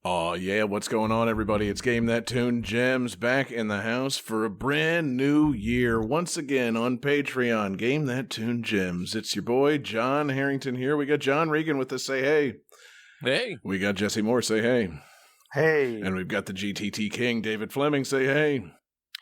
Oh yeah, what's going on, everybody? It's Game That Tune Gems back in the house for a brand new year. Once again on Patreon, Game That Tune Gems. It's your boy, John Harrington here. We got John Regan with us, say hey. Hey. We got Jesse Moore, say hey. Hey. And we've got the GTT King, David Fleming, say hey.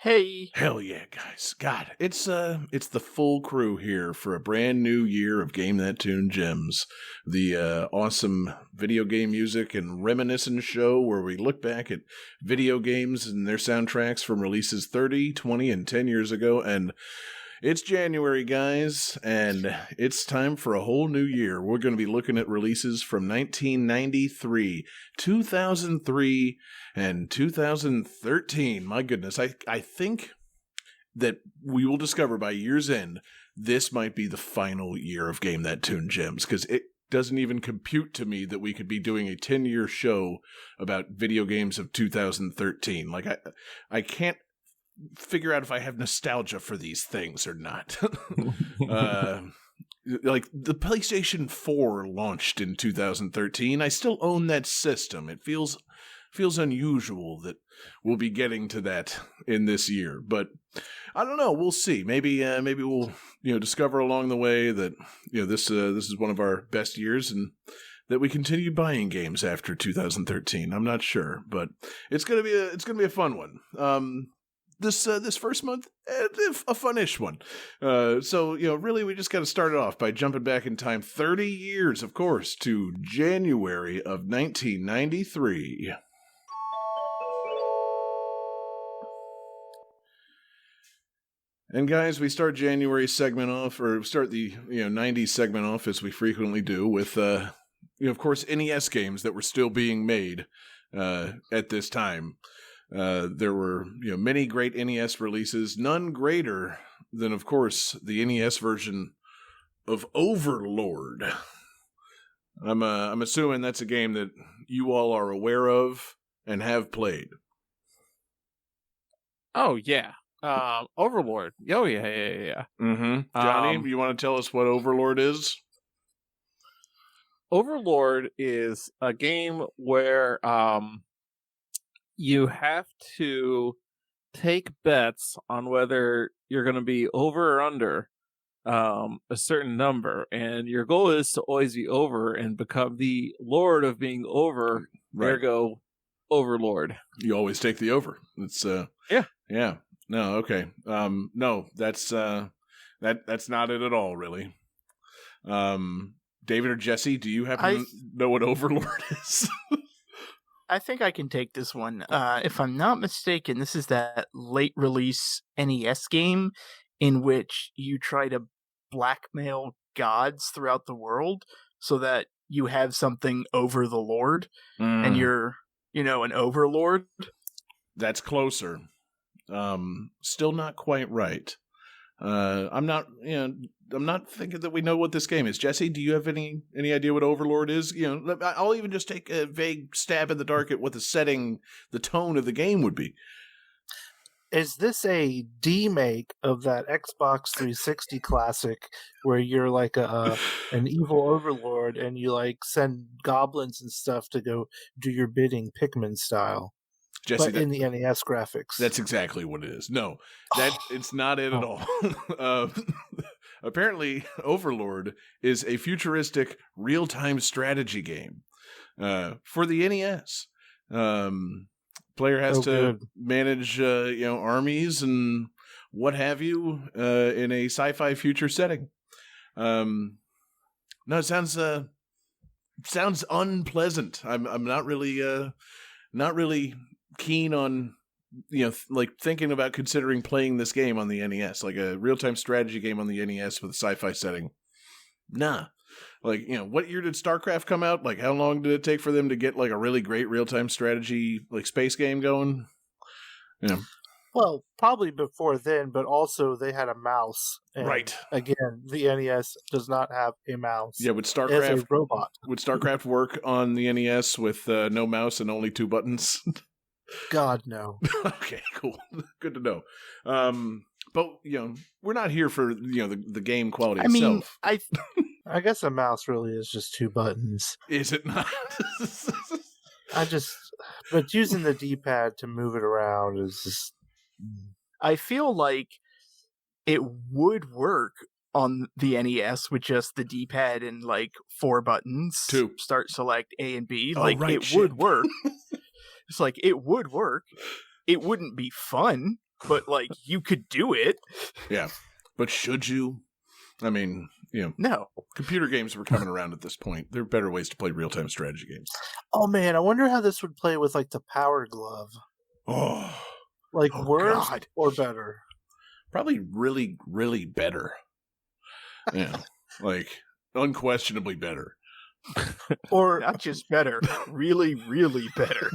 Hey. Hell yeah, guys. God, it's the full crew here for a brand new year of Game That Tune Gems. The awesome video game music and reminiscence show where we look back at video games and their soundtracks from releases 30, 20, and 10 years ago. And it's January, guys, and it's time for a whole new year. We're going to be looking at releases from 1993, 2003, and 2013. My goodness, I think that we will discover by year's end, this might be the final year of Game That Tune Gems, because it doesn't even compute to me that we could be doing a 10-year show about video games of 2013. Like, I can't figure out if I have nostalgia for these things or not. Like, the PlayStation 4 launched in 2013. I still own that system. It feels unusual that we'll be getting to that in this year, but I don't know. We'll see. Maybe we'll discover along the way that this is one of our best years and that we continue buying games after 2013. I'm not sure, but it's gonna be a fun one. This first month, a fun-ish one. So, really we just got to start it off by jumping back in time 30 years, of course, to January of 1993. And guys, we start January segment off, or start the 90s segment off as we frequently do with, of course, NES games that were still being made at this time. There were many great NES releases, none greater than, of course, the NES version of Overlord. I'm assuming that's a game that you all are aware of and have played. Oh yeah, Overlord. Oh yeah. Mm-hmm. Johnny, you want to tell us what Overlord is? Overlord is a game where you have to take bets on whether you're going to be over or under a certain number, and your goal is to always be over and become the lord of being over. Right. Ergo, Overlord. You always take the over. It's yeah. No, okay. No, that's not it at all, really. David or Jesse, do you happen to know what Overlord is? I think I can take this one. If I'm not mistaken, this is that late release NES game in which you try to blackmail gods throughout the world so that you have something over the Lord and you're, an overlord. That's closer. Still not quite right. I'm not thinking that we know what this game is. Jesse, do you have any idea what Overlord is? I'll even just take a vague stab in the dark at what the tone of the game would be. Is this a demake of that Xbox 360 classic where you're like an evil overlord and you like send goblins and stuff to go do your bidding Pikmin style? Jesse, but in the NES graphics. That's exactly what it is. No, it's not it at all. Apparently, Overlord is a futuristic real-time strategy game for the NES. Player has to manage, armies and what have you in a sci-fi future setting. No, it sounds unpleasant. I'm not really keen on, thinking about considering playing this game on the NES, like a real-time strategy game on the NES with a sci-fi setting. Nah. What year did StarCraft come out? Like, how long did it take for them to get, like, a really great real-time strategy, like, space game going? Well, probably before then, but also they had a mouse. And right. Again, the NES does not have a mouse. Yeah, would StarCraft... as a robot. Would StarCraft work on the NES with no mouse and only 2 buttons? God, no. Okay, cool. Good to know. But, we're not here for, the game quality itself. I I guess a mouse really is just 2 buttons. Is it not? But using the D-pad to move it around is just... I feel like it would work on the NES with just the D-pad and like 4 buttons. 2. Start, select, A and B. Oh, Like right, it would work. It's like it would work. It wouldn't be fun, but like you could do it. Yeah. But should you? I mean, No. computer games were coming around at this point. There are better ways to play real-time strategy games. Oh man, I wonder how this would play with like the Power Glove. Oh. Like worse God. or better? Probably really, really better. Yeah. Like, unquestionably better. Or Not just better, really, really better.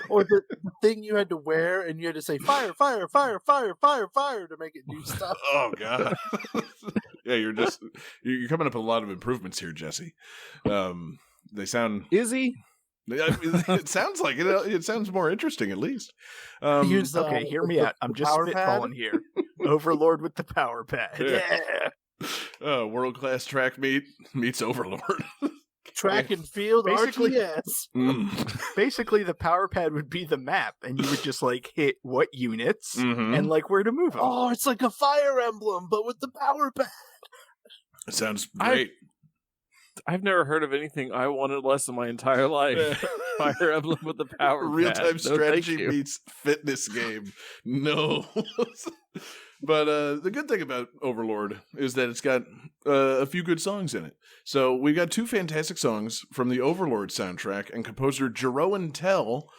or the thing you had to wear and you had to say fire, fire, fire, fire, fire, fire to make it do stuff. Oh, God. Yeah, you're coming up with a lot of improvements here, Jesse. They sound... Is he? It sounds like it. It sounds more interesting, at least. Okay, hear me out. I'm just power pad? spitballing here. Overlord with the power pad. Yeah. World-class track meets Overlord. Track and field, Basically- RTS. Basically, the power pad would be the map, and you would just like hit what units Mhm. and like where to move them. Oh, it's like a Fire Emblem, but with the power pad. It sounds great. I've never heard of anything I wanted less in my entire life. Fire Emblem with the power pad. Real-time No, thank strategy you. meets fitness game. No. But the good thing about Overlord is that it's got a few good songs in it. So we got 2 fantastic songs from the Overlord soundtrack, and composer Jeroen Tel.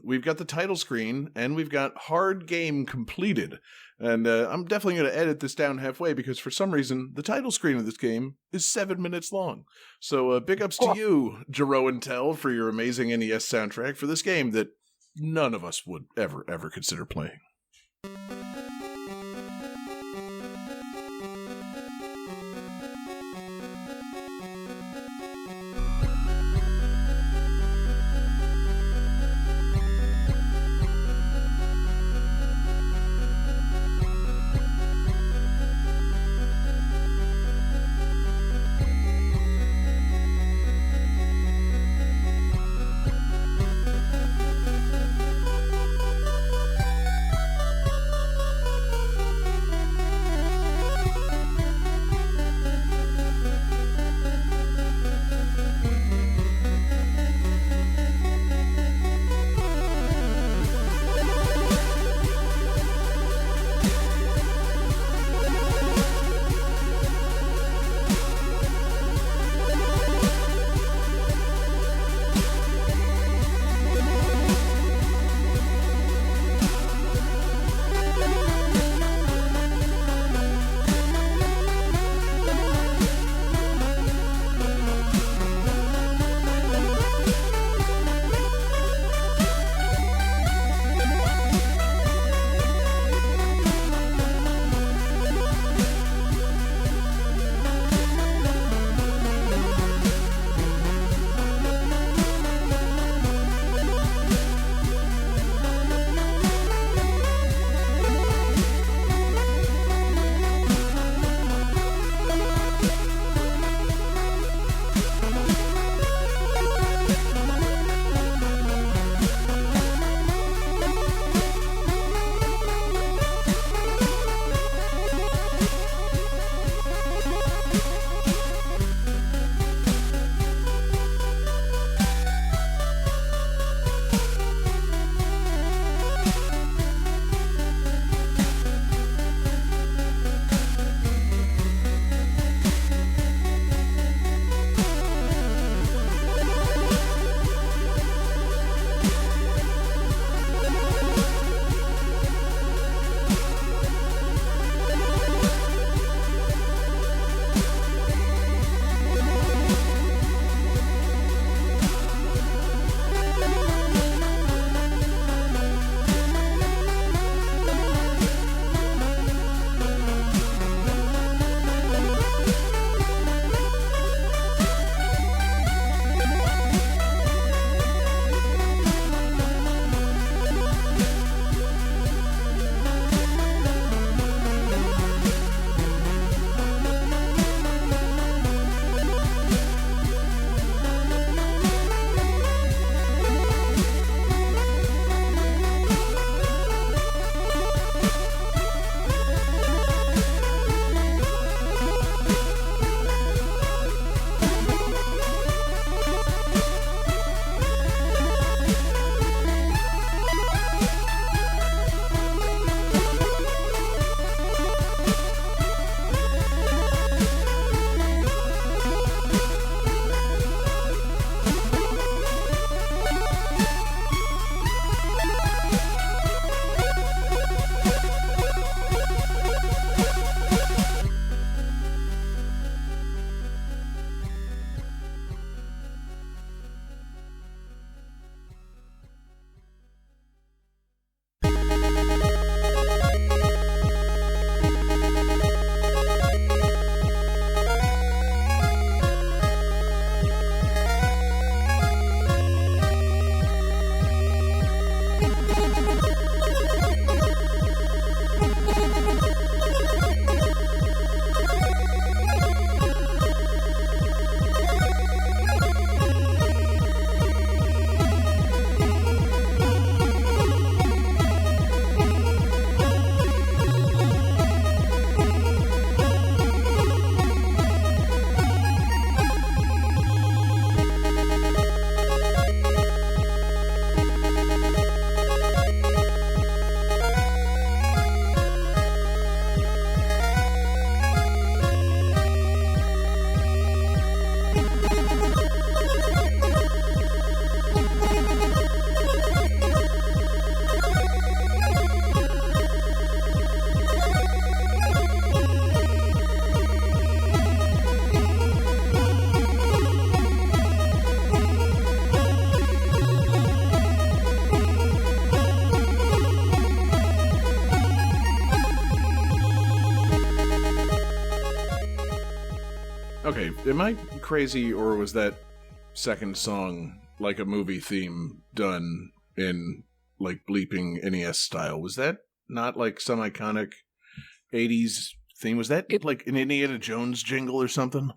We've got the title screen, and we've got Hard Game Completed. And I'm definitely going to edit this down halfway because for some reason the title screen of this game is 7 minutes long. So big ups to you, Jeroen Tel, for your amazing NES soundtrack for this game that none of us would ever consider playing. Okay, am I crazy, or was that second song like a movie theme done in like bleeping NES style? Was that not like some iconic 80s theme? Was that like an Indiana Jones jingle or something?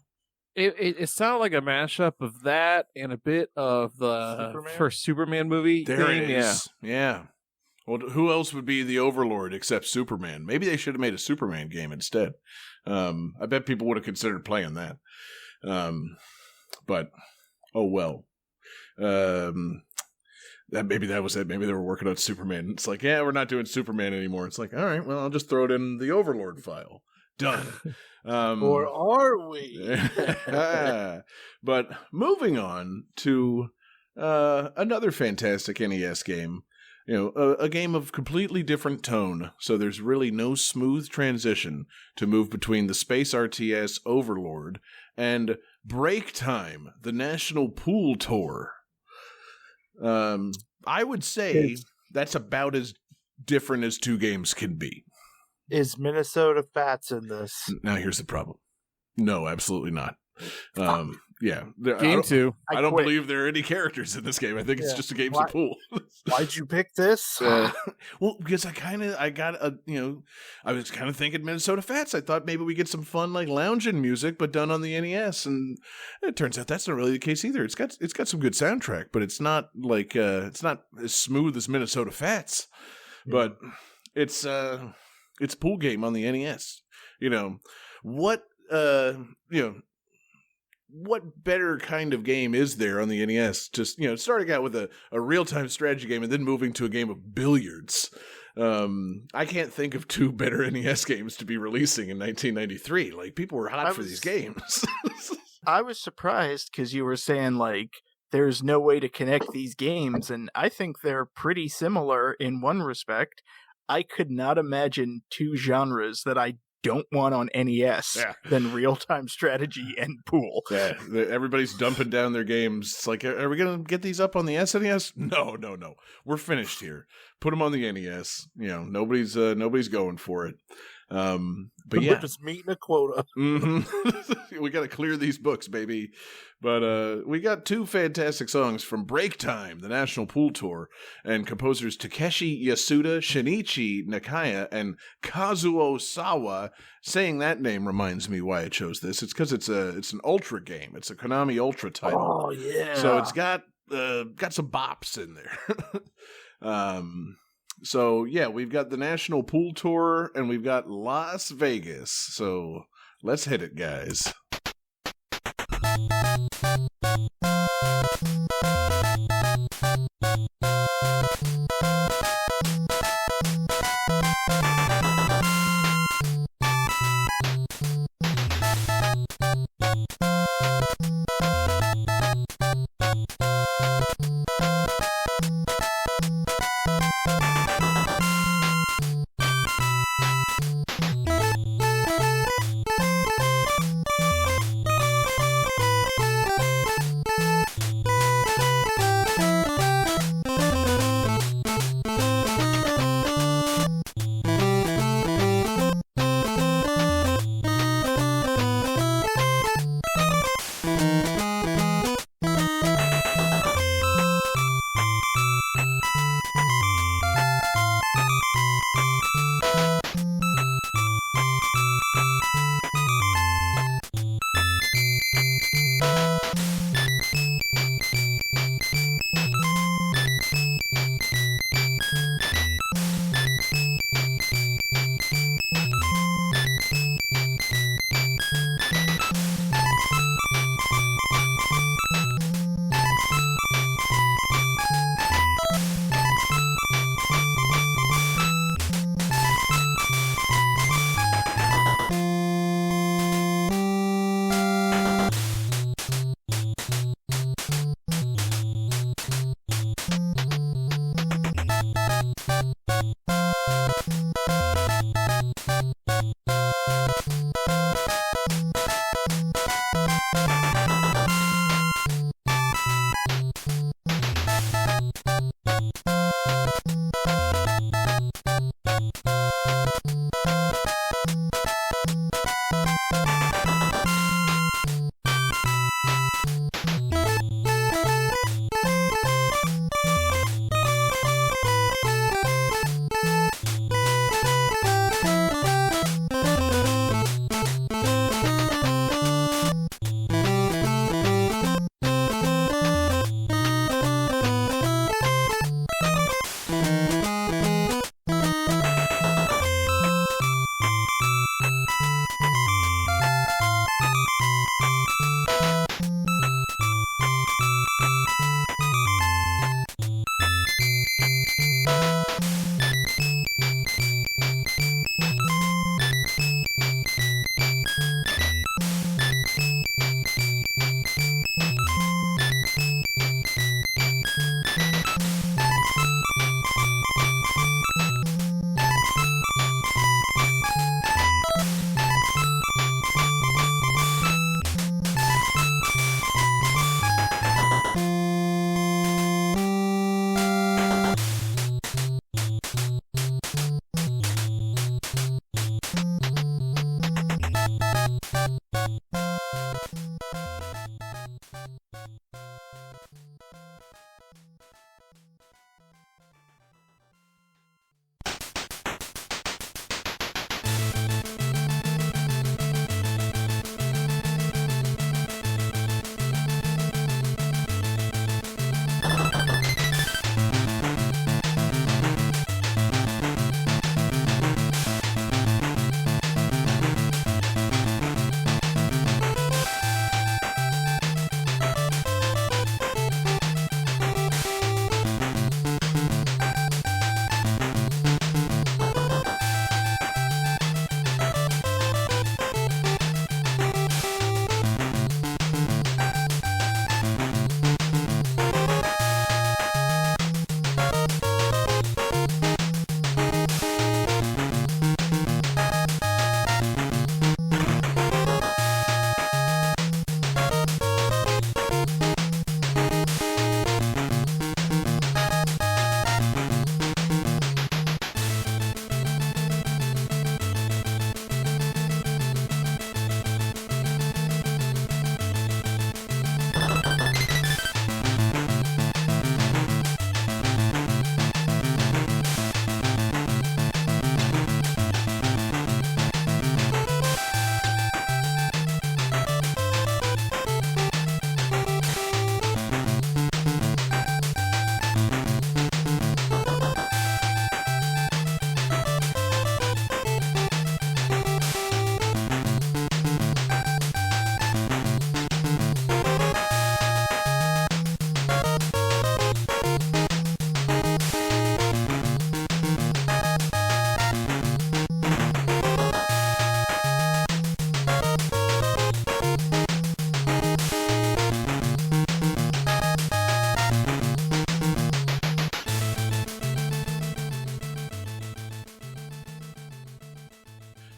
It sounded like a mashup of that and a bit of the first Superman movie. There it is. Yeah. Well, who else would be the Overlord except Superman? Maybe they should have made a Superman game instead. I bet people would have considered playing that. But, oh well. Maybe that was it. Maybe they were working on Superman. It's like, yeah, we're not doing Superman anymore. It's like, all right, well, I'll just throw it in the Overlord file. Done. Or are we? But moving on to another fantastic NES game. A game of completely different tone, so there's really no smooth transition to move between the Space RTS Overlord and Break Time, the National Pool Tour. I would say that's about as different as two games can be. Is Minnesota Fats in this? Now here's the problem. No, absolutely not. Yeah. Game 2. I don't believe there are any characters in this game. I think it's just a game of pool. Why'd you pick this? Well, because I was kind of thinking Minnesota Fats. I thought maybe we get some fun like lounging music, but done on the NES, and it turns out that's not really the case either. It's got some good soundtrack, but it's not like it's not as smooth as Minnesota Fats, but it's a pool game on the NES. What better kind of game is there on the NES? Just, starting out with a real-time strategy game and then moving to a game of billiards. I can't think of two better NES games to be releasing in 1993. Like, people were hot for these games. I was surprised because you were saying, like, there's no way to connect these games, and I think they're pretty similar in one respect. I could not imagine two genres that I don't want on NES than real-time strategy and pool. Yeah, everybody's dumping down their games. It's like, are we going to get these up on the SNES? No. We're finished here. Put them on the NES. Nobody's going for it. But we're just meeting a quota. Mm-hmm. We got to clear these books, baby. But we got two fantastic songs from Break Time, the National Pool Tour, and composers Takeshi Yasuda, Shinichi Nakaya, and Kazuo Sawa. Saying that name reminds me why I chose this. It's because it's an Ultra game. It's a Konami Ultra title. Oh yeah. So it's got some bops in there. So, yeah, we've got the National Pool Tour, and we've got Las Vegas. So, let's hit it, guys.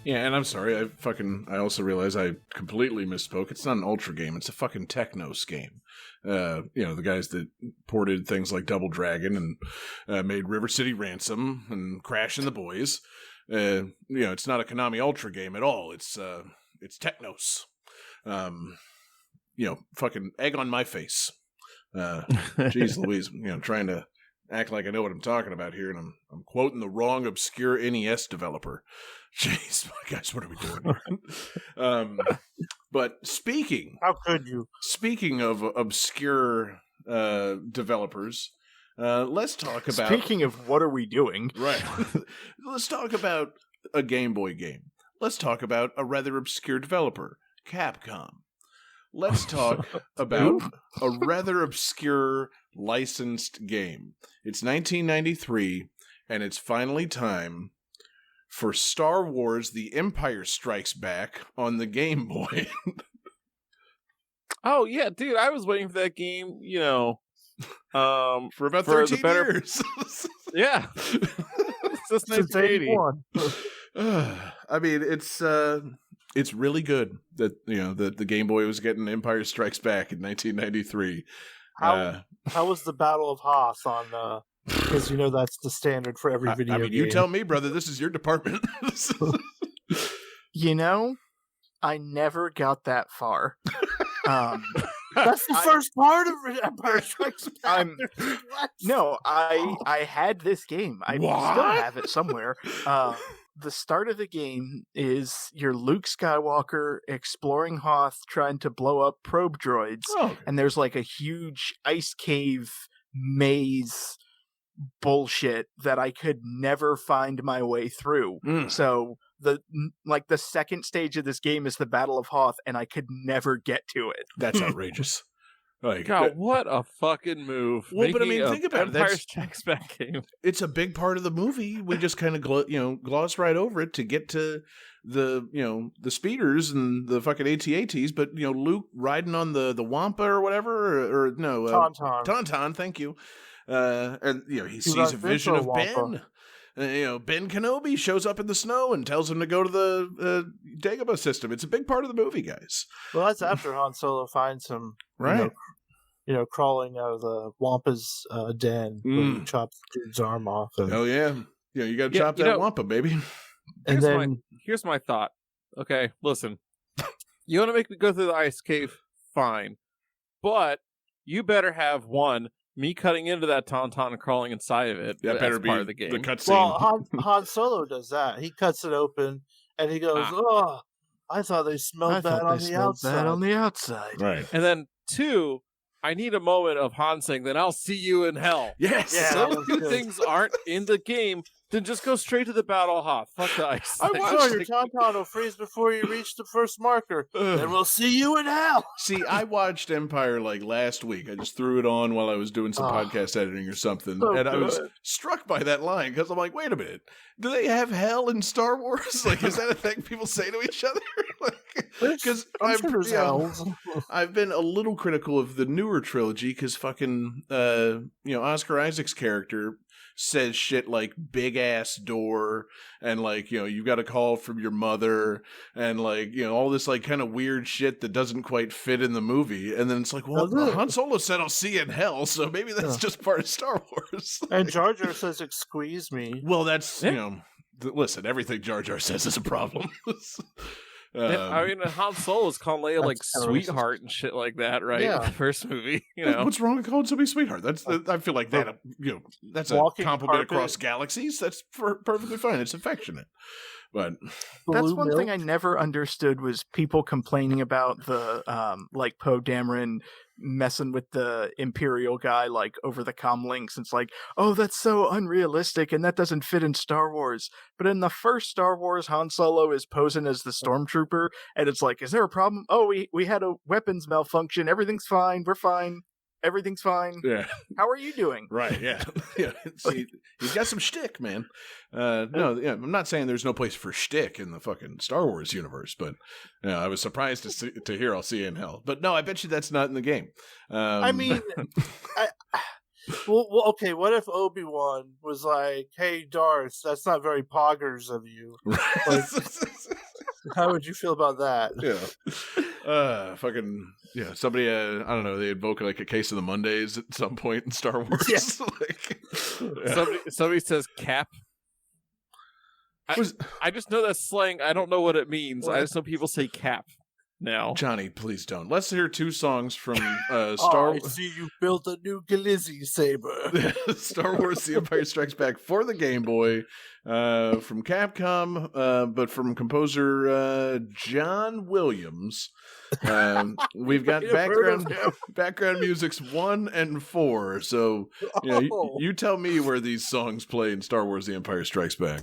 Yeah, and I'm sorry, I also realize I completely misspoke. It's not an Ultra game, it's a fucking Technos game. The guys that ported things like Double Dragon and made River City Ransom and Crash and the Boys. It's not a Konami Ultra game at all. It's Technos. Fucking egg on my face. Jeez Louise, trying to act like I know what I'm talking about here, and I'm quoting the wrong obscure NES developer. Jeez, guys, what are we doing here? But how could you? Speaking of obscure developers, let's talk about. Speaking of what are we doing? Right. Let's talk about a Game Boy game. Let's talk about a rather obscure developer, Capcom. Let's talk about a rather obscure licensed game. It's 1993, and it's finally time for Star Wars The Empire Strikes Back on the Game Boy. Oh, yeah, dude, I was waiting for that game, for about 13 years. Yeah. Since 1981. I mean, it's really good that that the Game Boy was getting Empire Strikes Back in 1993. How was the Battle of Hoth on? Because that's the standard for every video game. You tell me, brother. This is your department. I never got that far. That's the first part of Empire Strikes Back. I had this game. I still have it somewhere. The start of the game is you're Luke Skywalker exploring Hoth, trying to blow up probe droids, and there's like a huge ice cave maze bullshit that I could never find my way through. So the second stage of this game is the Battle of Hoth, and I could never get to it. That's outrageous. God, what a fucking move! Well, but I mean, think about Empire Strikes Back game. It's a big part of the movie. We just kind of gloss right over it to get to the the speeders and the fucking AT-ATs. But Luke riding on the Wampa or whatever, or no, Tauntaun. Thank you. And he sees a vision of Ben. Ben Kenobi shows up in the snow and tells him to go to the Dagobah system. It's a big part of the movie, guys. Well, that's after Han Solo finds him, right? Crawling out of the Wampa's den when he chops the dude's arm off. Oh yeah, you got to chop that Wampa, baby. Here's my thought. Okay, listen. You want to make me go through the ice cave? Fine, but you better have me cutting into that Tauntaun and crawling inside of it. That better be part of the game. The cutscene. Well, Han Solo does that. He cuts it open and he goes, "Oh, I thought they smelled bad on the outside." Right. And then 2, I need a moment of Han saying, "Then I'll see you in hell." Yes. Yeah, those two things aren't in the game. Then just go straight to the Battle of Hoth. Fuck the ice. I watched your Tauntaun will freeze before you reach the first marker. Then we'll see you in hell. See, I watched Empire last week. I just threw it on while I was doing some podcast editing or something, and I was struck by that line because I'm like, wait a minute, do they have hell in Star Wars? Is that a thing people say to each other? Because I've been a little critical of the newer trilogy because fucking Oscar Isaac's character says shit like big ass door and you got a call from your mother and all this kind of weird shit that doesn't quite fit in the movie, and then it's Han Solo said I'll see you in hell, so maybe that's just part of Star Wars. And Jar Jar says squeeze me. Well, that's listen, everything Jar Jar says is a problem. Han Solo's calling Leia sweetheart and shit like that, right? Yeah. In the first movie, What's wrong with calling somebody sweetheart? I feel like that. That's a compliment across galaxies. That's perfectly fine. It's affectionate. But that's one thing I never understood was people complaining about the Poe Dameron messing with the Imperial guy over the comlinks. It's oh, that's so unrealistic and that doesn't fit in Star Wars. But in the first Star Wars, Han Solo is posing as the stormtrooper and it's is there a problem? Oh, we had a weapons malfunction. Everything's fine. We're fine. Everything's fine. Yeah. How are you doing? Right, yeah. Yeah. See, he's got some shtick, man. I'm not saying there's no place for shtick in the fucking Star Wars universe, but I was surprised to hear I'll see you in hell. But no, I bet you that's not in the game. I mean, well, okay, what if Obi-Wan was like, hey, Darth, that's not very poggers of you. How would you feel about that? Fucking yeah. Somebody, I don't know. They invoke like a case of the Mondays at some point in Star Wars. Yeah. Somebody says cap. I just know that's slang. I don't know what it means. I just know people say cap now. Johnny, please don't. Let's hear 2 songs from I Star see you built a new Glizzy saber. Star Wars: The Empire Strikes Back for the Game Boy from Capcom, but from composer John Williams. We've got background music's 1 and 4. So you tell me where these songs play in Star Wars: The Empire Strikes Back.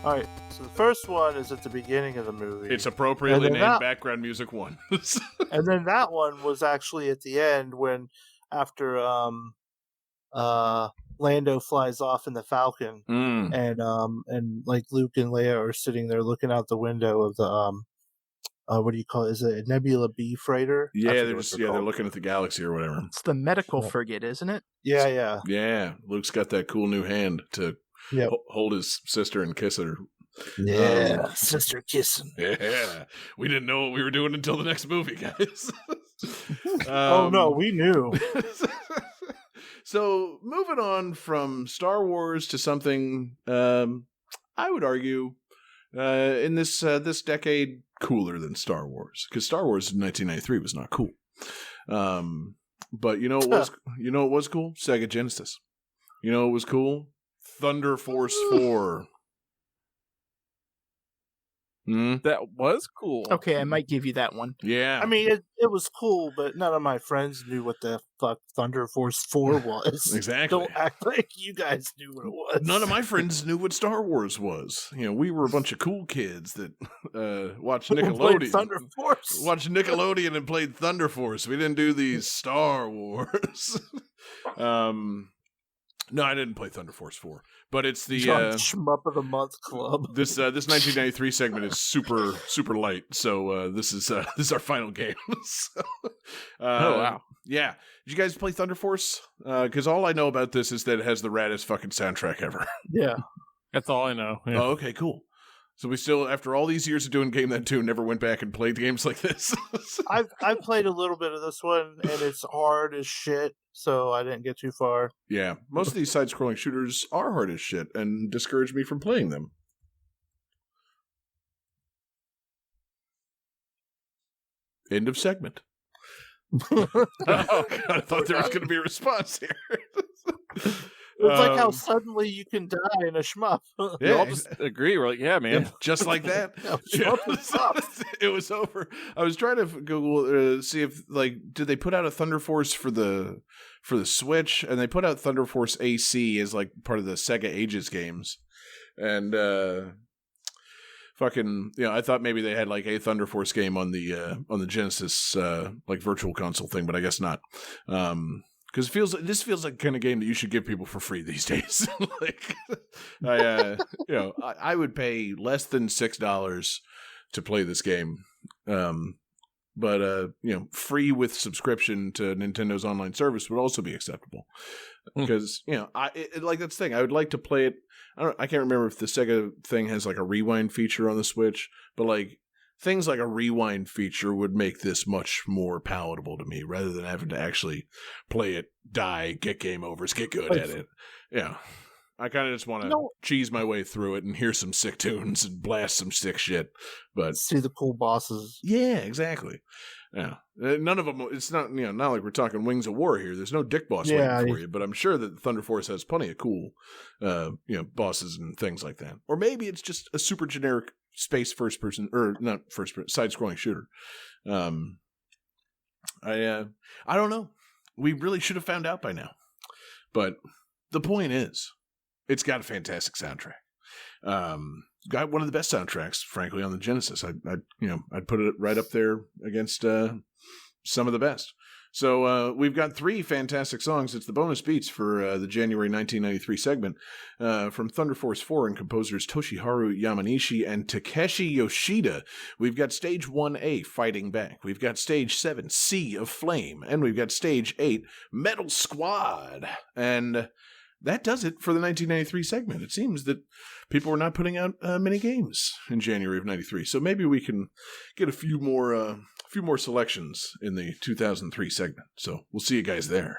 All right, so the first one is at the beginning of the movie. It's appropriately And then named that- background music 1. And then that one was actually at the end when, after Lando flies off in the Falcon, and like Luke and Leia are sitting there looking out the window of the what do you call it? Is it a Nebula B freighter? I Yeah, forget they're what just they're they're called. looking at the galaxy or whatever. It's the medical Yeah. frigate, isn't it? Yeah. Yeah, Luke's got that cool new hand to Yep. hold his sister and kiss her. Yeah, sister kissing. Yeah, we didn't know what we were doing until the next movie, guys. Oh no, we knew. So moving on from Star Wars to something, I would argue, in this decade, cooler than Star Wars, because Star Wars in 1993 was not cool. But you know what was cool? Sega Genesis. You know what was cool? Thunder Force 4. That was cool. Okay, I might give you that one. Yeah. I mean, it was cool, but none of my friends knew what the fuck Thunder Force 4 was. Exactly. Don't act like you guys knew what it was. None of my friends knew what Star Wars was. You know, we were a bunch of cool kids that watched Played Nickelodeon. Thunder Force. Watched Nickelodeon and played Thunder Force. We didn't do these Star Wars. No, I didn't play Thunder Force 4, but it's the Shmup of the Month Club. this 1993 segment is super light. So this is our final game. So, Oh, wow. Yeah, did you guys play Thunder Force? Because all I know about this is that it has the raddest fucking soundtrack ever. Yeah. That's all I know. Yeah. Oh, okay, cool. So we still, after all these years of doing Game That Tune, never went back and played games like this. I've played a little bit of this one, and it's hard as shit, so I didn't get too far. Yeah, most of these side-scrolling shooters are hard as shit and discourage me from playing them. End of segment. Oh, God, I thought there was going to be a response here. It's like how suddenly you can die in a shmup. We all just agree. We're like, yeah, man. Yeah, just like that. Yeah, shmup is tough. It was over. I was trying to Google see if did they put out a Thunder Force for the Switch, and they put out Thunder Force AC as like part of the Sega Ages games, and I thought maybe they had like a Thunder Force game on the Genesis like virtual console thing, but I guess not. Because this feels like the kind of game that you should give people for free these days. I would pay less than $6 to play this game, but free with subscription to Nintendo's online service would also be acceptable. Because that's the thing. I would like to play it. I can't remember if the Sega thing has like a rewind feature on the Switch, but like things like a rewind feature would make this much more palatable to me rather than having to actually play it, die, get game overs, get good at it. Yeah. I kind of just want to cheese my way through it and hear some sick tunes and blast some sick shit. But See the cool bosses. yeah, exactly. Yeah. None of them, it's not, not like we're talking Wings of War here. There's no dick boss waiting for you, but I'm sure that Thunder Force has plenty of cool, bosses and things like that. Or maybe it's just a super generic space first person, or not first person, side scrolling shooter. I don't know. We really should have found out by now. But the point is, it's got a fantastic soundtrack. Got one of the best soundtracks, frankly, on the Genesis. I'd put it right up there against some of the best. So we've got 3 fantastic songs. It's the bonus beats for the January 1993 segment from Thunder Force 4 and composers Toshiharu Yamanishi and Takeshi Yoshida. We've got Stage 1A, Fighting Back. We've got Stage 7, Sea of Flame. And we've got Stage 8, Metal Squad. And that does it for the 1993 segment. It seems that people were not putting out many games in January of 93. So maybe we can get a few more selections in the 2003 segment. So we'll see you guys there.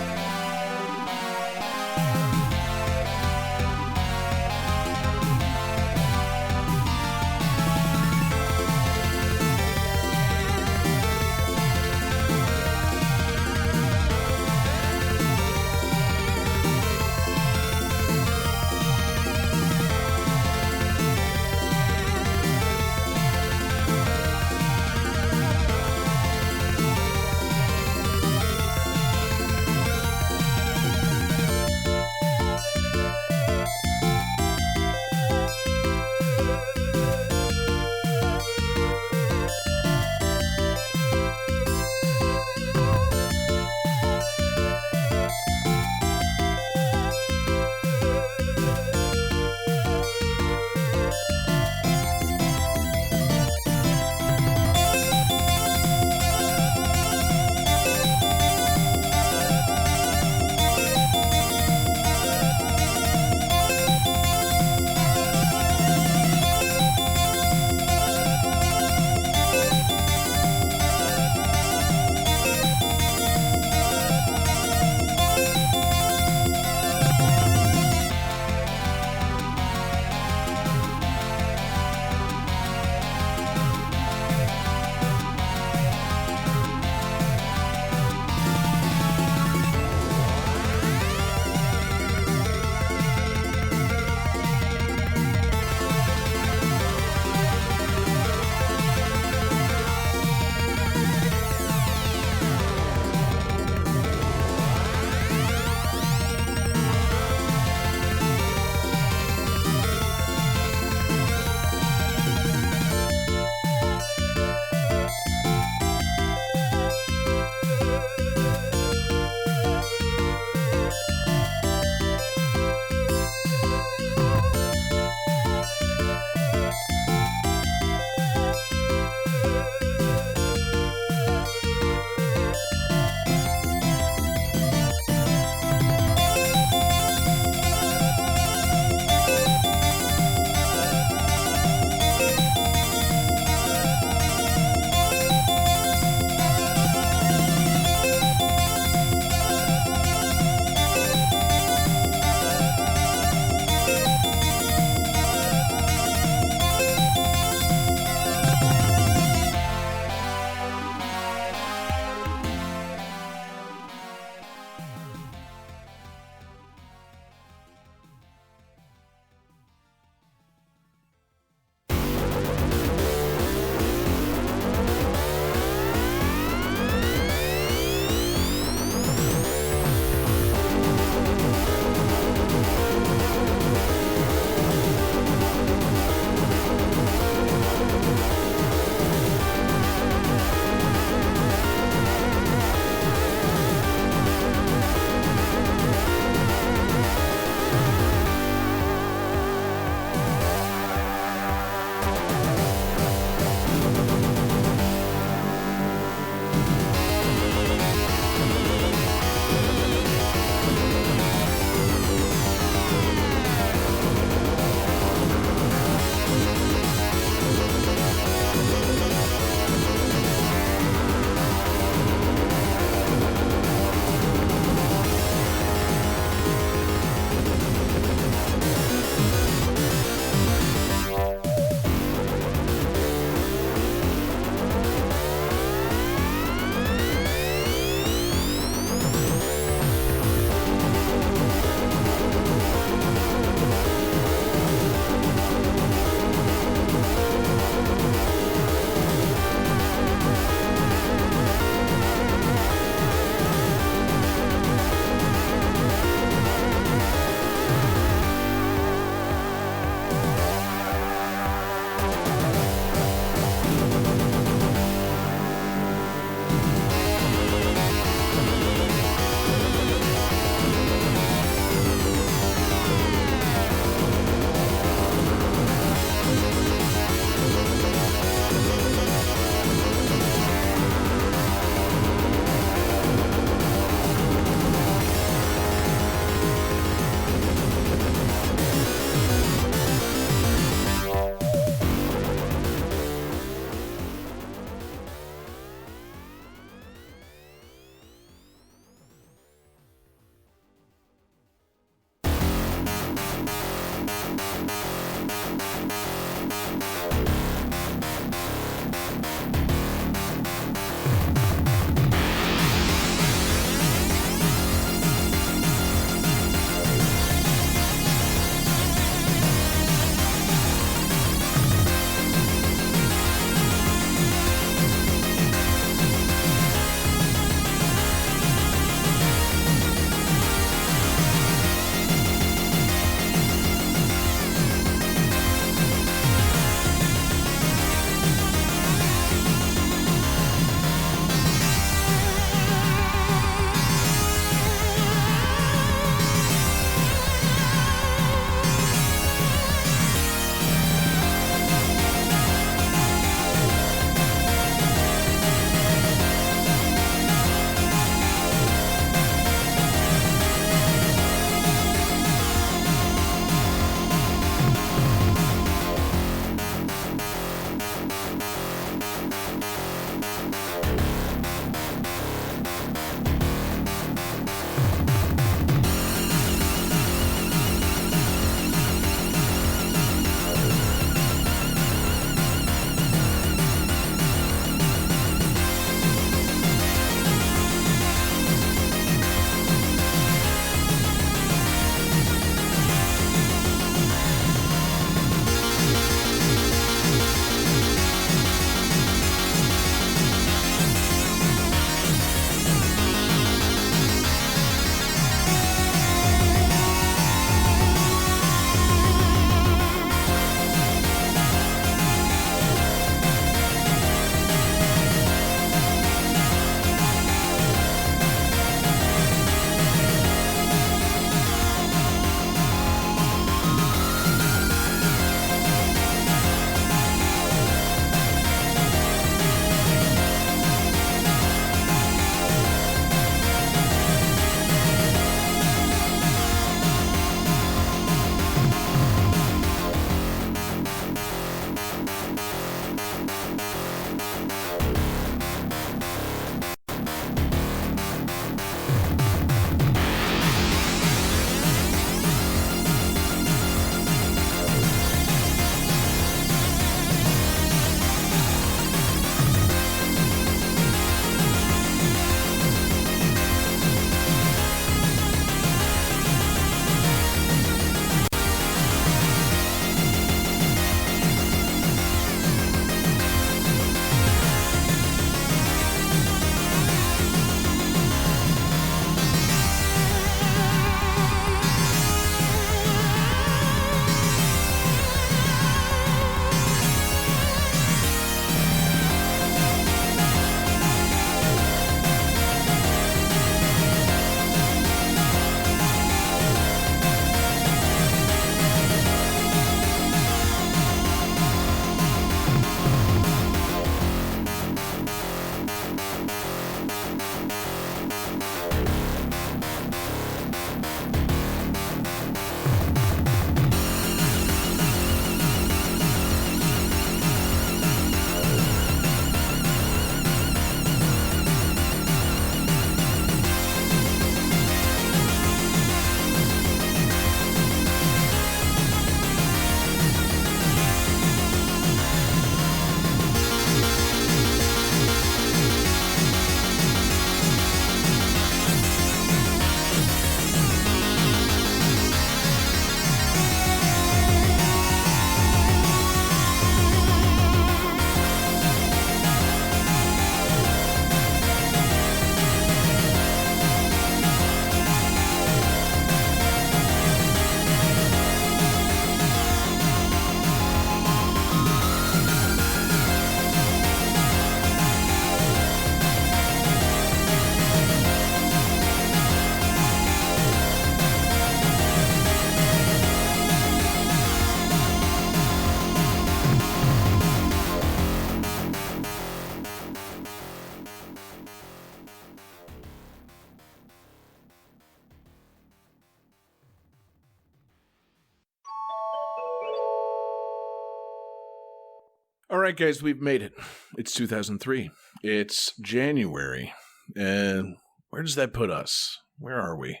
All right, guys, we've made it. It's 2003. It's January. And where does that put us? Where are we?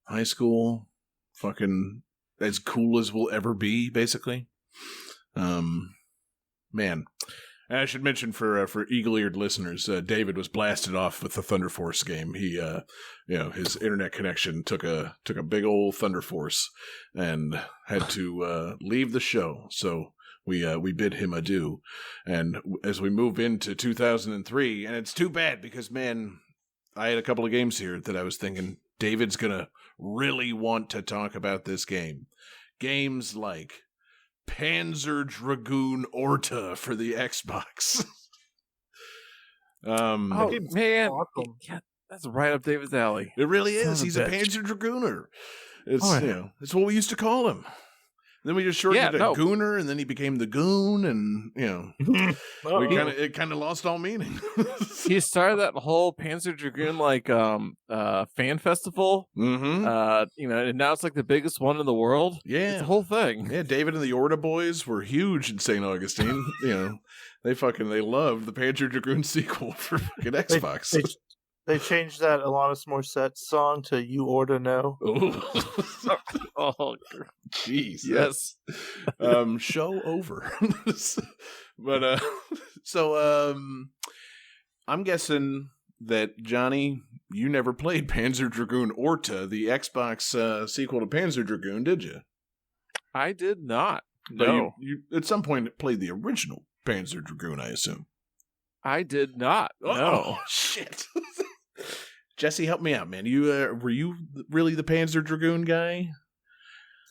High school? Fucking as cool as we'll ever be, basically. Man. And I should mention for eagle-eared listeners, David was blasted off with the Thunder Force game. He, his internet connection took a big old Thunder Force and had to leave the show. So we bid him adieu. And as we move into 2003, and it's too bad because, man, I had a couple of games here that I was thinking David's gonna really want to talk about this game. Games like Panzer Dragoon Orta for the Xbox. Oh man, awesome. yeah, that's right up David's alley. It really is. Son He's of a a bitch. Panzer Dragooner. It's Oh, yeah. it's what we used to call him. Then we just shortened it to no. Gooner, and then he became the Goon, and Oh, it kind of lost all meaning. He started that whole Panzer Dragoon fan festival. Mm-hmm. And now it's like the biggest one in the world. It's Yeah. the whole thing. Yeah, David and the Orta boys were huge in St. Augustine. They loved the Panzer Dragoon sequel for fucking Xbox. They changed that Alanis Morissette song to "You Orta Know." Oh, Oh, jeez. yes. Show over. But so I'm guessing that Johnny, you never played Panzer Dragoon Orta, the Xbox sequel to Panzer Dragoon, did you? I did not. But No, you at some point played the original Panzer Dragoon, I assume. I did not. No. Oh shit. Jesse, help me out, man. You were you really the Panzer Dragoon guy?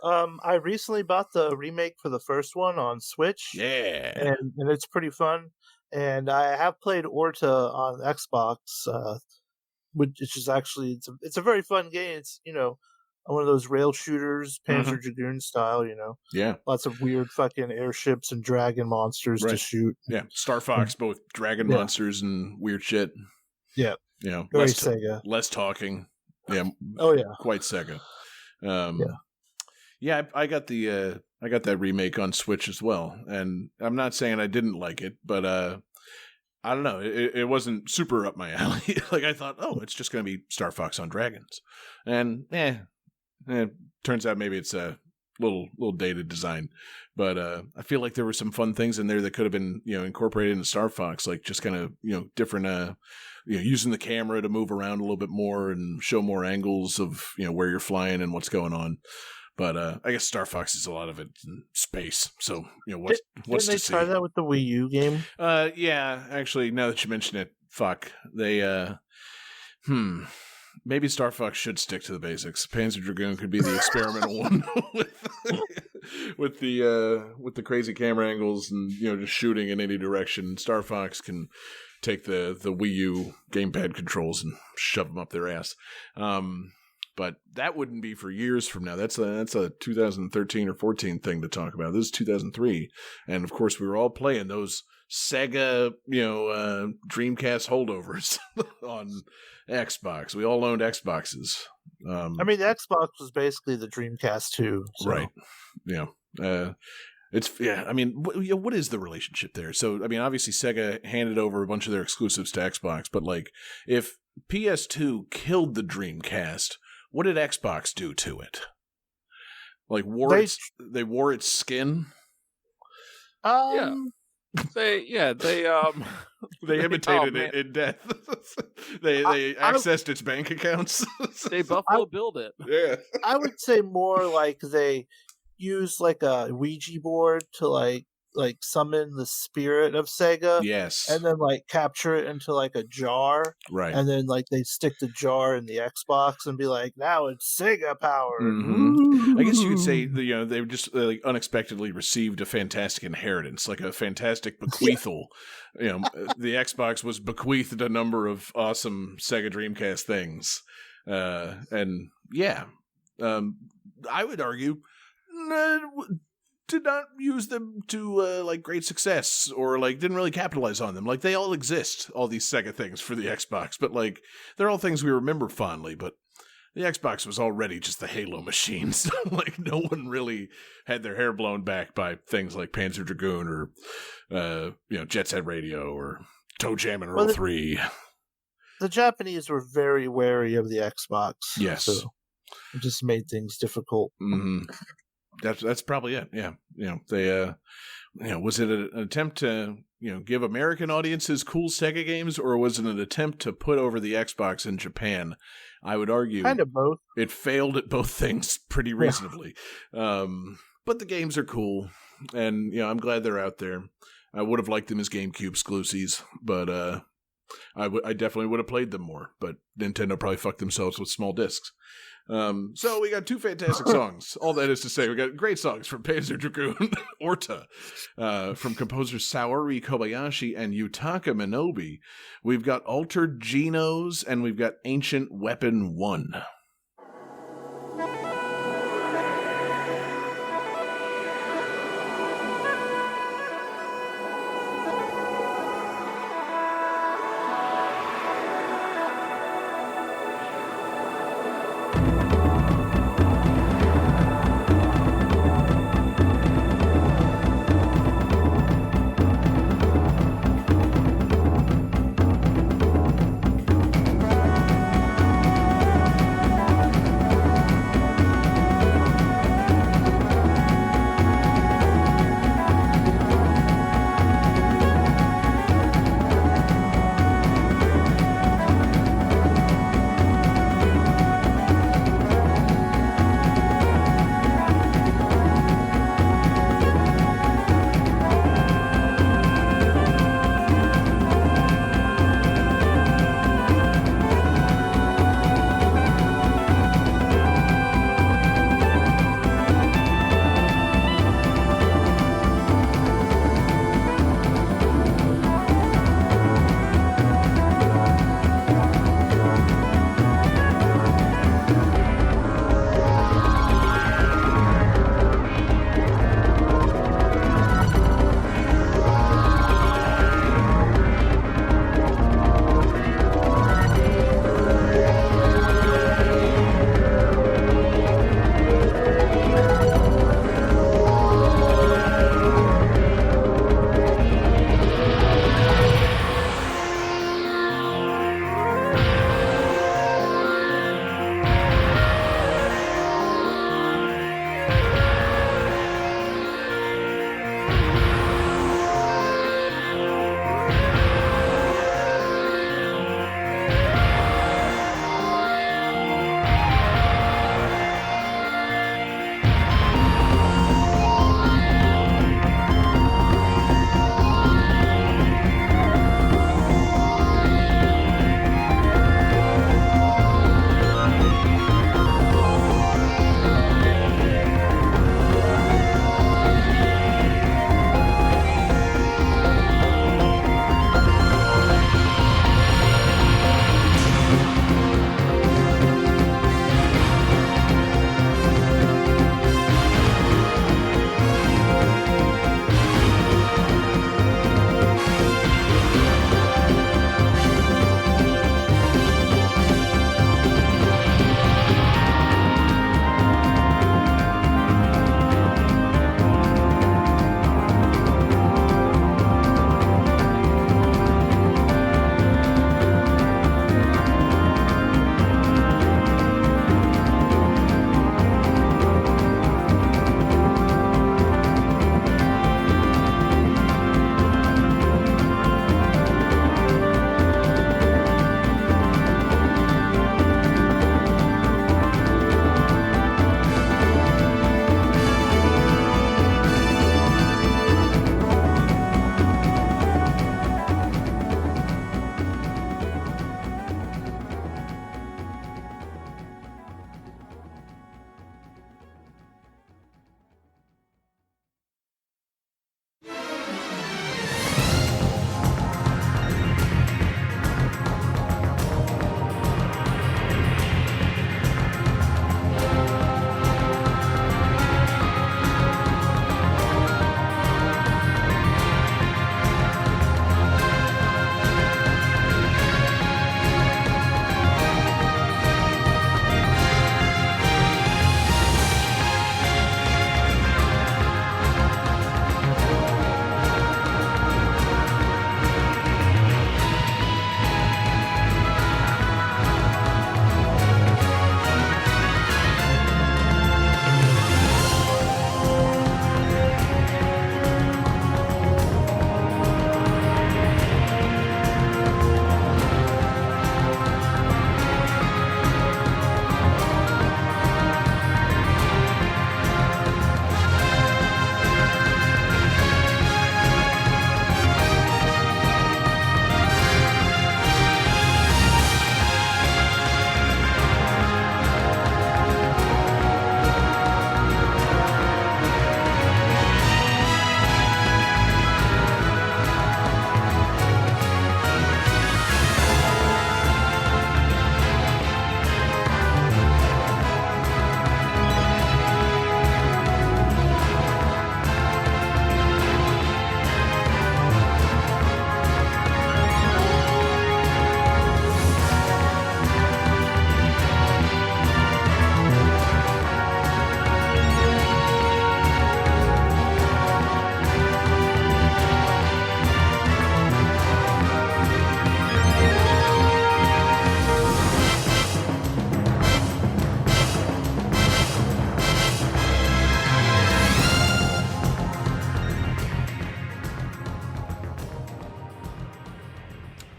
I recently bought the remake for the first one on Switch. Yeah. and it's pretty fun. And I have played Orta on Xbox, which is actually it's a very fun game. It's one of those rail shooters, Panzer Dragoon style. Yeah. Lots of weird fucking airships and dragon monsters to shoot. Yeah. Star Fox, both dragon monsters and weird shit. Yeah. Very Sega. Less talking. Yeah. Oh yeah. Quite Sega. Yeah, I got that remake on Switch as well, and I'm not saying I didn't like it, but I don't know, it wasn't super up my alley. Like I thought, oh, it's just gonna be Star Fox on dragons, and turns out maybe it's a little dated design, but I feel like there were some fun things in there that could have been incorporated into Star Fox, like just kind of different using the camera to move around a little bit more and show more angles of where you're flying and what's going on. But I guess Star Fox is a lot of it in space. So, what's Didn't to they see? try that with the Wii U game? Yeah, actually, now that you mention it, fuck. They, maybe Star Fox should stick to the basics. Panzer Dragoon could be the experimental one with the crazy camera angles and, just shooting in any direction. Star Fox can take the Wii U gamepad controls and shove them up their ass. But that wouldn't be for years from now. That's a 2013 or 14 thing to talk about. This is 2003, and of course we were all playing those Sega, Dreamcast holdovers on Xbox. We all owned Xboxes. I mean, the Xbox was basically the Dreamcast too. So. Right? Yeah. I mean, what is the relationship there? So, I mean, obviously Sega handed over a bunch of their exclusives to Xbox, but like, if PS2 killed the Dreamcast, what did Xbox do to it? Like they wore its skin. They imitated it in death. they accessed its bank accounts. They Buffalo Billed it. Yeah, I would say more like they used like a Ouija board to like summon the spirit of Sega. Yes. And then like capture it into like a jar. Right. And then like they stick the jar in the Xbox and be like, now it's Sega powered. Mm-hmm. I guess you could say that, they just unexpectedly received a fantastic inheritance, like a fantastic bequeathal. The Xbox was bequeathed a number of awesome Sega Dreamcast things. And yeah, I would argue did not use them to great success, or didn't really capitalize on them. Like, they all exist, all these Sega things for the Xbox, but they're all things we remember fondly. But the Xbox was already just the Halo machine. So, like, no one really had their hair blown back by things like Panzer Dragoon or, Jet Set Radio or Toe Jam and Roll 3. The Japanese were very wary of the Xbox. Yes. So it just made things difficult. Mm-hmm. That's probably it. Yeah. They, was it an attempt to, give American audiences cool Sega games, or was it an attempt to put over the Xbox in Japan? I would argue kind of both. It failed at both things pretty reasonably. But the games are cool, and I'm glad they're out there. I would have liked them as GameCube exclusives, but I definitely would have played them more. But Nintendo probably fucked themselves with small discs. So we got 2 fantastic songs. All that is to say, we got great songs from Panzer Dragoon, Orta, from composers Saori Kobayashi and Yutaka Minobe. We've got Altered Genos, and we've got Ancient Weapon 1.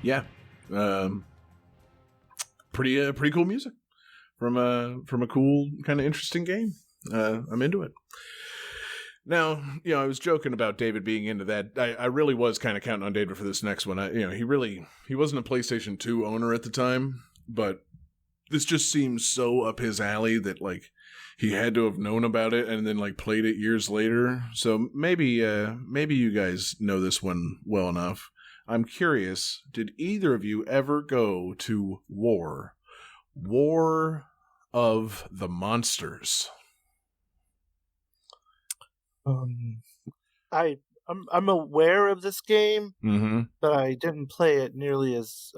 Yeah, pretty cool music from a cool kind of interesting game. I'm into it. Now, I was joking about David being into that. I really was kind of counting on David for this next one. He wasn't a PlayStation 2 owner at the time, but this just seems so up his alley that like he had to have known about it and then like played it years later. So maybe you guys know this one well enough. I'm curious, did either of you ever go to War of the Monsters? I'm aware of this game, Mm-hmm. but I didn't play it nearly as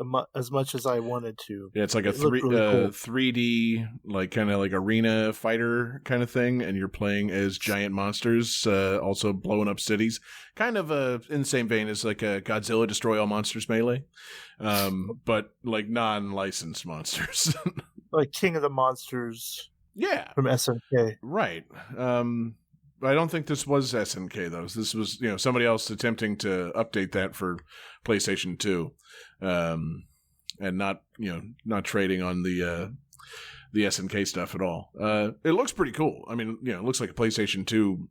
much as I wanted to. Yeah, it's like a It looked really cool. 3D, like kind of like arena fighter kind of thing, and you're playing as giant monsters, also blowing up cities. Kind of in the same vein as like a Godzilla Destroy All Monsters Melee, but like non-licensed monsters. Like King of the Monsters. Yeah, from SNK. Right. I don't think this was SNK though. This was somebody else attempting to update that for PlayStation 2, and not trading on the SNK stuff at all. It looks pretty cool. I mean, it looks like a PlayStation 2,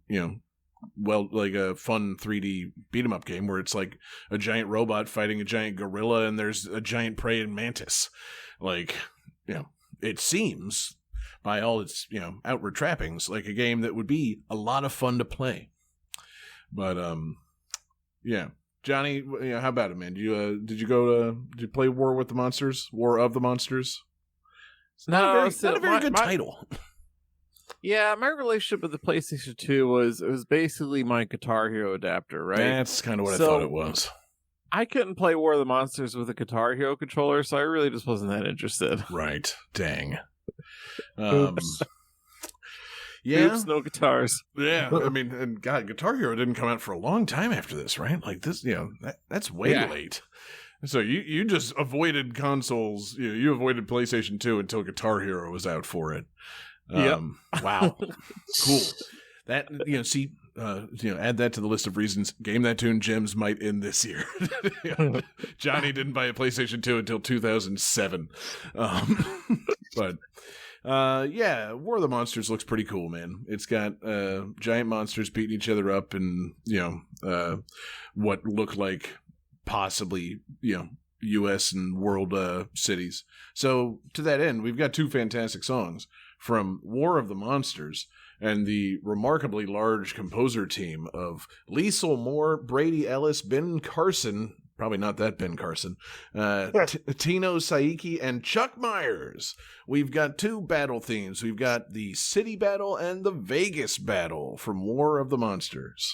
like a fun 3D beat 'em up game where it's like a giant robot fighting a giant gorilla and there's a giant praying mantis. Like, it seems, by all its outward trappings, like a game that would be a lot of fun to play. But yeah, Johnny, how about it, man? Did you play War of the Monsters? It's not a very good title. Yeah, my relationship with the PlayStation 2 was basically my Guitar Hero adapter, right? That's kind of what I thought it was. I couldn't play War of the Monsters with a Guitar Hero controller, so I really just wasn't that interested. Right. Dang. Oops. Yeah. Oops, no guitars. Yeah. I mean, and God, Guitar Hero didn't come out for a long time after this, right? Like this, that's way late. So you just avoided consoles. You avoided PlayStation 2 until Guitar Hero was out for it. Yep. Wow. Cool. That, add that to the list of reasons Game That Tune Gems might end this year. Johnny didn't buy a PlayStation 2 until 2007. But War of the Monsters looks pretty cool, man. It's got giant monsters beating each other up in, what look like possibly, U.S. and world cities. So to that end, we've got two fantastic songs from War of the Monsters and the remarkably large composer team of Liesl Moore, Brady Ellis, Ben Carson, probably not that Ben Carson, Tino Saiki, and Chuck Myers. We've got two battle themes. We've got the City Battle and the Vegas Battle from War of the Monsters.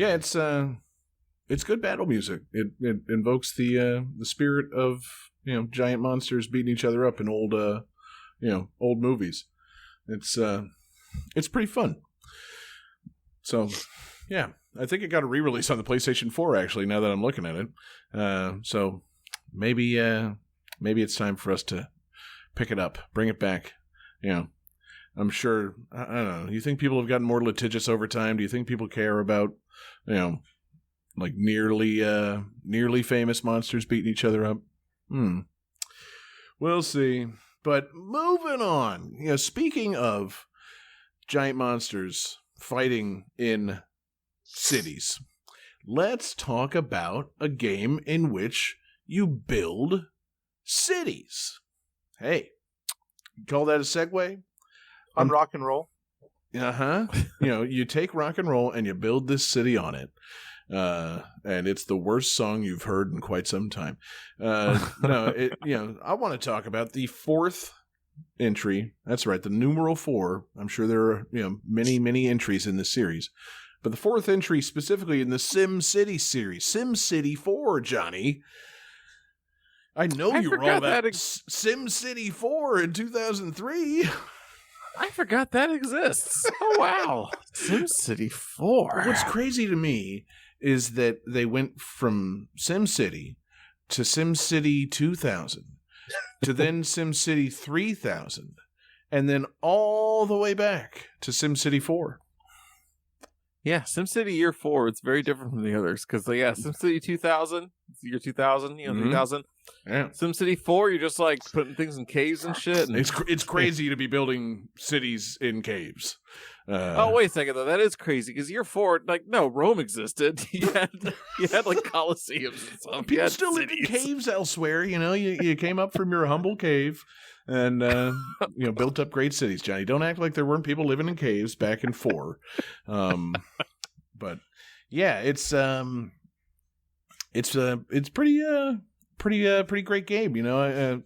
Yeah, it's good battle music. It invokes the spirit of giant monsters beating each other up in old movies. It's pretty fun. So yeah, I think it got a re-release on the PlayStation 4 actually. Now that I'm looking at it, so maybe it's time for us to pick it up, bring it back. I'm sure. I don't know. You think people have gotten more litigious over time? Do you think people care about like nearly famous monsters beating each other up? We'll see. But moving on. Speaking of giant monsters fighting in cities, let's talk about a game in which you build cities. Hey, call that a segue? On rock and roll? You take rock and roll and you build this city on it. And it's the worst song you've heard in quite some time. I want to talk about the fourth entry. That's right, the numeral 4. I'm sure there are many, many entries in this series. But the fourth entry specifically in the Sim City series, Sim City 4, Johnny. I know you were all about Sim City 4 in 2003. I forgot that exists. Oh, wow. SimCity 4. What's crazy to me is that they went from SimCity to SimCity 2000 to then SimCity 3000 and then all the way back to SimCity 4. Yeah, SimCity Year 4, it's very different from the others. Because, SimCity 2000, it's year 2000, 3000. Yeah. SimCity 4, you're just like putting things in caves and shit. And... It's crazy to be building cities in caves. Wait a second, though. That is crazy. Because Year 4, Rome existed. You had like Colosseums and stuff. People still live in caves elsewhere. You came up from your humble cave and built up great cities, Johnny. Don't act like there weren't people living in caves back in 4. But yeah, it's pretty great game.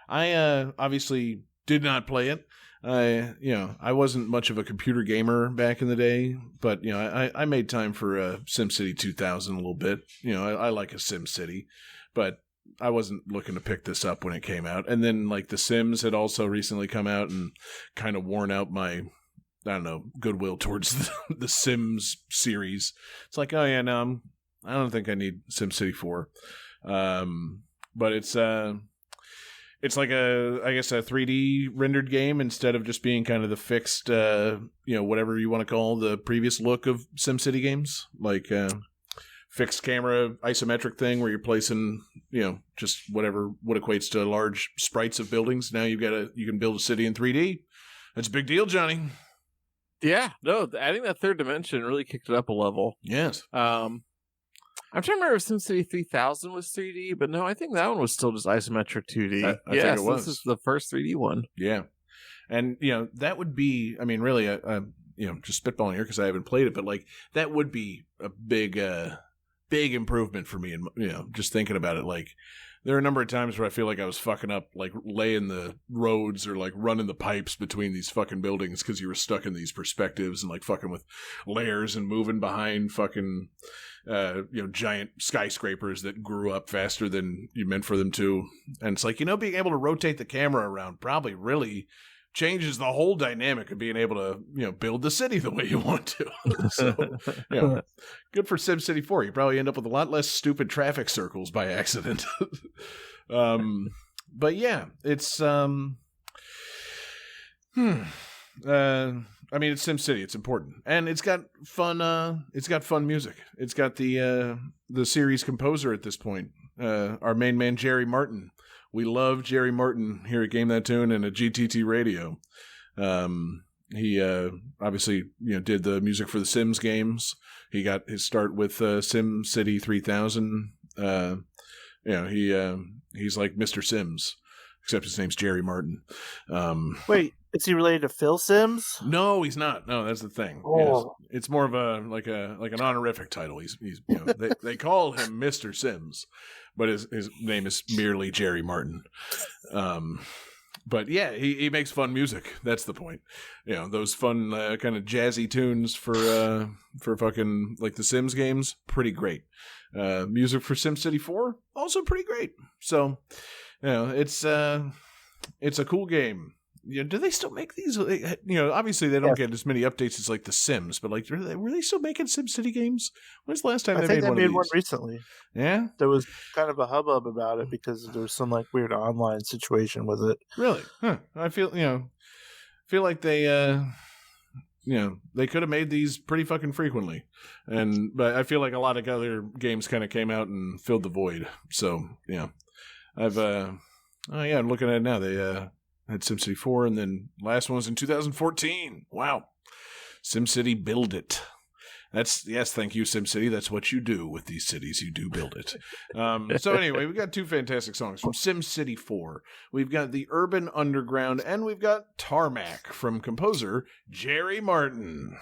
I obviously did not play it. I wasn't much of a computer gamer back in the day, but I made time for SimCity 2000 a little bit. I like a SimCity, but I wasn't looking to pick this up when it came out. And then like The Sims had also recently come out and kind of worn out my, I don't know, goodwill towards the Sims series. It's like, oh yeah, no, I don't think I need SimCity 4. But it's like I guess a 3D rendered game instead of just being kind of the fixed, whatever you want to call the previous look of SimCity games, like fixed camera isometric thing where you're placing, just whatever what equates to large sprites of buildings. Now you can build a city in 3D. That's a big deal, Johnny. Yeah, no, adding that third dimension really kicked it up a level. Yes. I'm trying to remember if SimCity 3000 was 3D, but no, I think that one was still just isometric 2D. I think it was. This is the first 3D one. Yeah. And, that would be, I mean, really, just spitballing here because I haven't played it, but, like, that would be a big improvement for me. And, just thinking about it, like, there are a number of times where I feel like I was fucking up, like, laying the roads or, like, running the pipes between these fucking buildings because you were stuck in these perspectives and, like, fucking with layers and moving behind fucking... giant skyscrapers that grew up faster than you meant for them to. And it's like, being able to rotate the camera around probably really changes the whole dynamic of being able to, build the city the way you want to. So, good for SimCity 4. You probably end up with a lot less stupid traffic circles by accident. But yeah, it's, I mean, it's SimCity. It's important, and it's got fun. It's got fun music. It's got the series composer at this point, our main man Jerry Martin. We love Jerry Martin here at Game That Tune and at GTT Radio. He obviously did the music for the Sims games. He got his start with SimCity 3000. He's like Mr. Sims, except his name's Jerry Martin. Wait. Is he related to Phil Sims? No, he's not. No, that's the thing. Oh. Yes. It's more of like an honorific title. He's they call him Mr. Sims, but his name is merely Jerry Martin. But yeah, he makes fun music. That's the point. You know, those fun kind of jazzy tunes for fucking like the Sims games, pretty great. Music for SimCity 4, also pretty great. So, you know, it's a cool game. You know, do they still make these? You know, obviously they don't get as many updates as like the Sims, but like, were they still making SimCity games? When's the last time I they think made they one made of these? one recently. Yeah, There was kind of a hubbub about it because there was some like weird online situation with it. really? Huh. I feel like they they could have made these pretty fucking frequently, but I feel like a lot of other games kind of came out and filled the void. So yeah, I'm looking at it now. They had SimCity 4, and then last one was in 2014. Wow, SimCity Build It. Thank you, SimCity. That's what you do with these cities. You do build it. So anyway, we've got two fantastic songs from SimCity 4. We've got The Urban Underground, and we've got Tarmac from composer Jerry Martin.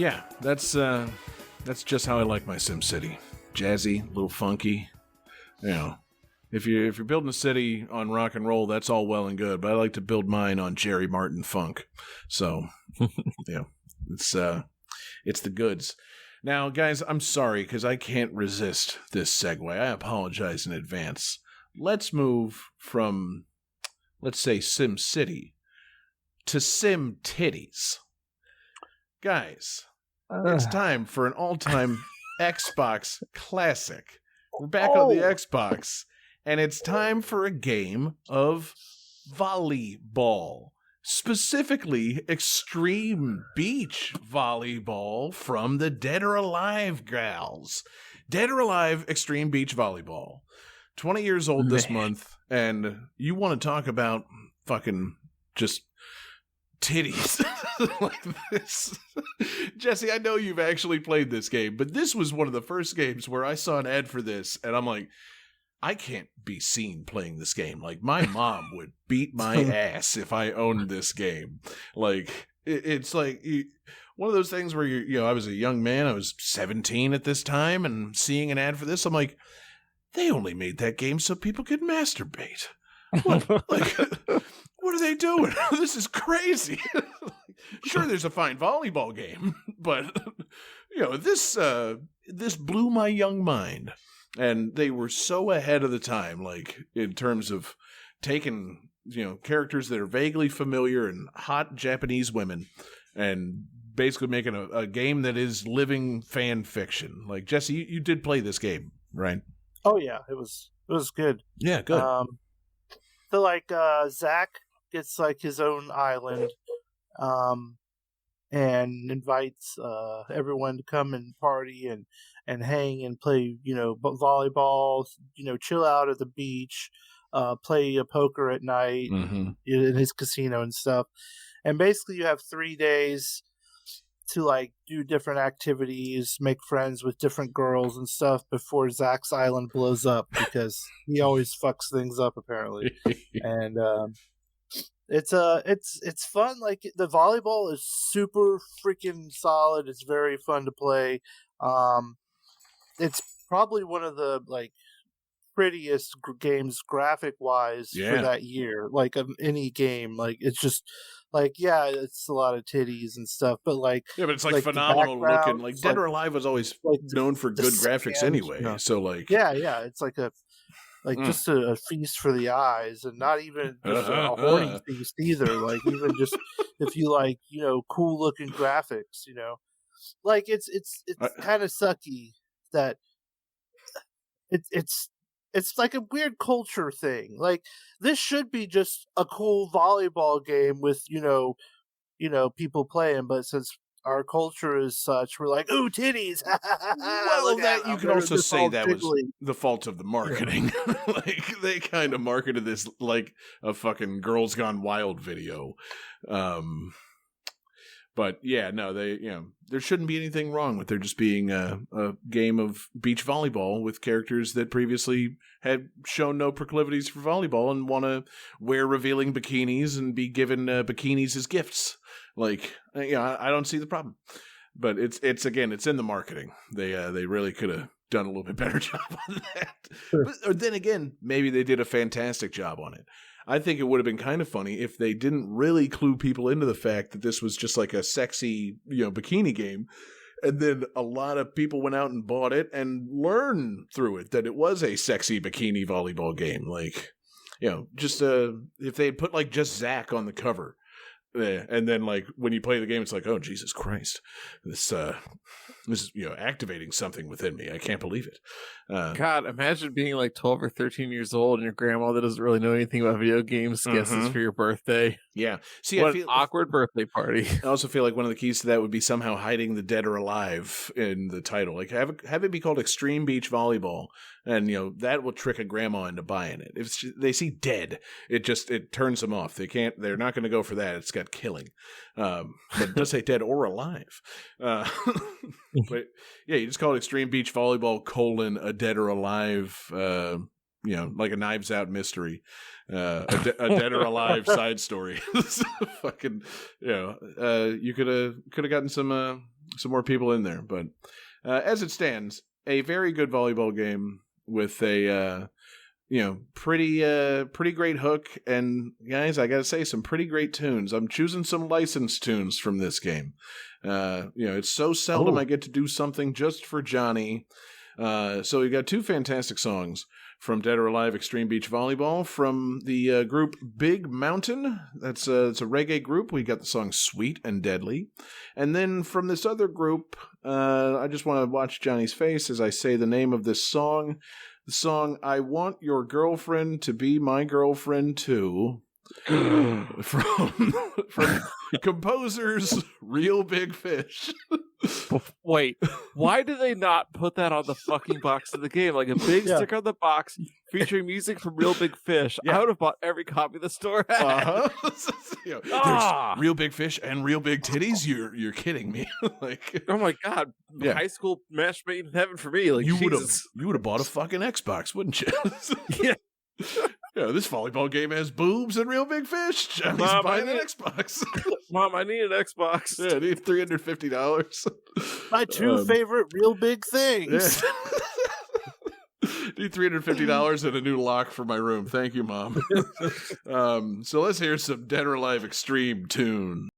Yeah, that's just how I like my SimCity. Jazzy, a little funky. You know, if you're building a city on rock and roll, that's all well and good. But I like to build mine on Jerry Martin funk. So, yeah, it's the goods. Now, guys, I'm sorry because I can't resist this segue. I apologize in advance. Let's move from, let's say, SimCity to Sim Titties. Guys, it's time for an all-time Xbox classic. We're back on the Xbox, and it's time for a game of volleyball. Specifically, Extreme Beach Volleyball from the Dead or Alive gals. Dead or Alive Extreme Beach Volleyball. 20 years old this month, and you want to talk about fucking just titties like this. Jesse, I know you've actually played this game, but this was one of the first games where I saw an ad for this, and I'm like, I can't be seen playing this game. Like, my mom would beat my ass if I owned this game. Like, it's like one of those things where I was a young man, I was 17 at this time, and seeing an ad for this, I'm like, they only made that game so people could masturbate. What? Like, what are they doing? This is crazy. Sure, there's a fine volleyball game, but this blew my young mind. And they were so ahead of the time, like in terms of taking characters that are vaguely familiar and hot Japanese women, and basically making a game that is living fan fiction. Like, Jesse, you did play this game, right? Oh yeah, it was good. Yeah, good. So like Zach gets like his own island, and invites everyone to come and party and hang and play, volleyball, chill out at the beach, play a poker at night in his casino and stuff. And basically you have 3 days to like do different activities, make friends with different girls and stuff before Zach's island blows up, because he always fucks things up apparently. And it's fun. Like, the volleyball is super freaking solid. It's very fun to play. It's probably one of the like prettiest games graphic wise for that year. Like, of any game. Like, it's just like, yeah, it's a lot of titties and stuff, but like, yeah, but it's like phenomenal looking. Like, Dead or Alive was always like known for good graphics anyway. So like, yeah, it's like just a feast for the eyes, and not even just a horny feast either. Like, even just if you like, cool looking graphics, like it's kind of sucky that it's like a weird culture thing. Like, this should be just a cool volleyball game with people playing, but since our culture is such, we're like, ooh, titties. Well, that you could also say that was the fault of the marketing. Like, they kind of marketed this like a fucking Girls Gone Wild video. But yeah, no, there shouldn't be anything wrong with there just being a game of beach volleyball with characters that previously had shown no proclivities for volleyball and want to wear revealing bikinis and be given bikinis as gifts. Like, I don't see the problem. But it's in the marketing. They really could have done a little bit better job on that. But then again, maybe they did a fantastic job on it. I think it would have been kind of funny if they didn't really clue people into the fact that this was just like a sexy, bikini game. And then a lot of people went out and bought it and learned through it that it was a sexy bikini volleyball game. Like, just if they had put like just Zach on the cover. And then, like, when you play the game, it's like, oh, Jesus Christ. This is, activating something within me. I can't believe it. God, imagine being like 12 or 13 years old and your grandma that doesn't really know anything about video games guesses for your birthday. Yeah. See, what an awkward birthday party. I also feel like one of the keys to that would be somehow hiding the Dead or Alive in the title. Like, have it be called Extreme Beach Volleyball, and that will trick a grandma into buying it. If they see dead, it turns them off. They're not going to go for that. It's got killing. But it does say Dead or Alive. But yeah, you just call it Extreme Beach Volleyball : a Dead or Alive, like a Knives Out mystery, a Dead or Alive side story. Fucking, you could have gotten some some more people in there. But as it stands, a very good volleyball game with a pretty great hook, and guys, I gotta say, some pretty great tunes. I'm choosing some licensed tunes from this game. It's so seldom I get to do something just for Johnny. So we got two fantastic songs from Dead or Alive Extreme Beach Volleyball from the group Big Mountain. It's a reggae group. We got the song Sweet and Deadly. And then from this other group, I just want to watch Johnny's face as I say the name of this song. The song I Want Your Girlfriend to Be My Girlfriend Too. from composers Real Big Fish. Wait, why do they not put that on the fucking box of the game? Like a big sticker on the box featuring music from Real Big Fish. Yeah. I would have bought every copy the store had. There's Real Big Fish and Real Big Titties. You're kidding me. Like, oh my god, high school match made in heaven for me. Like, you would have bought a fucking Xbox, wouldn't you? Yeah. This volleyball game has boobs and Real Big Fish. Johnny's buying an Xbox. Mom, I need an Xbox. Yeah, I need $350. My two favorite Real Big things. Yeah. Need $350 and a new lock for my room. Thank you, Mom. So let's hear some Dead or Alive Extreme tune.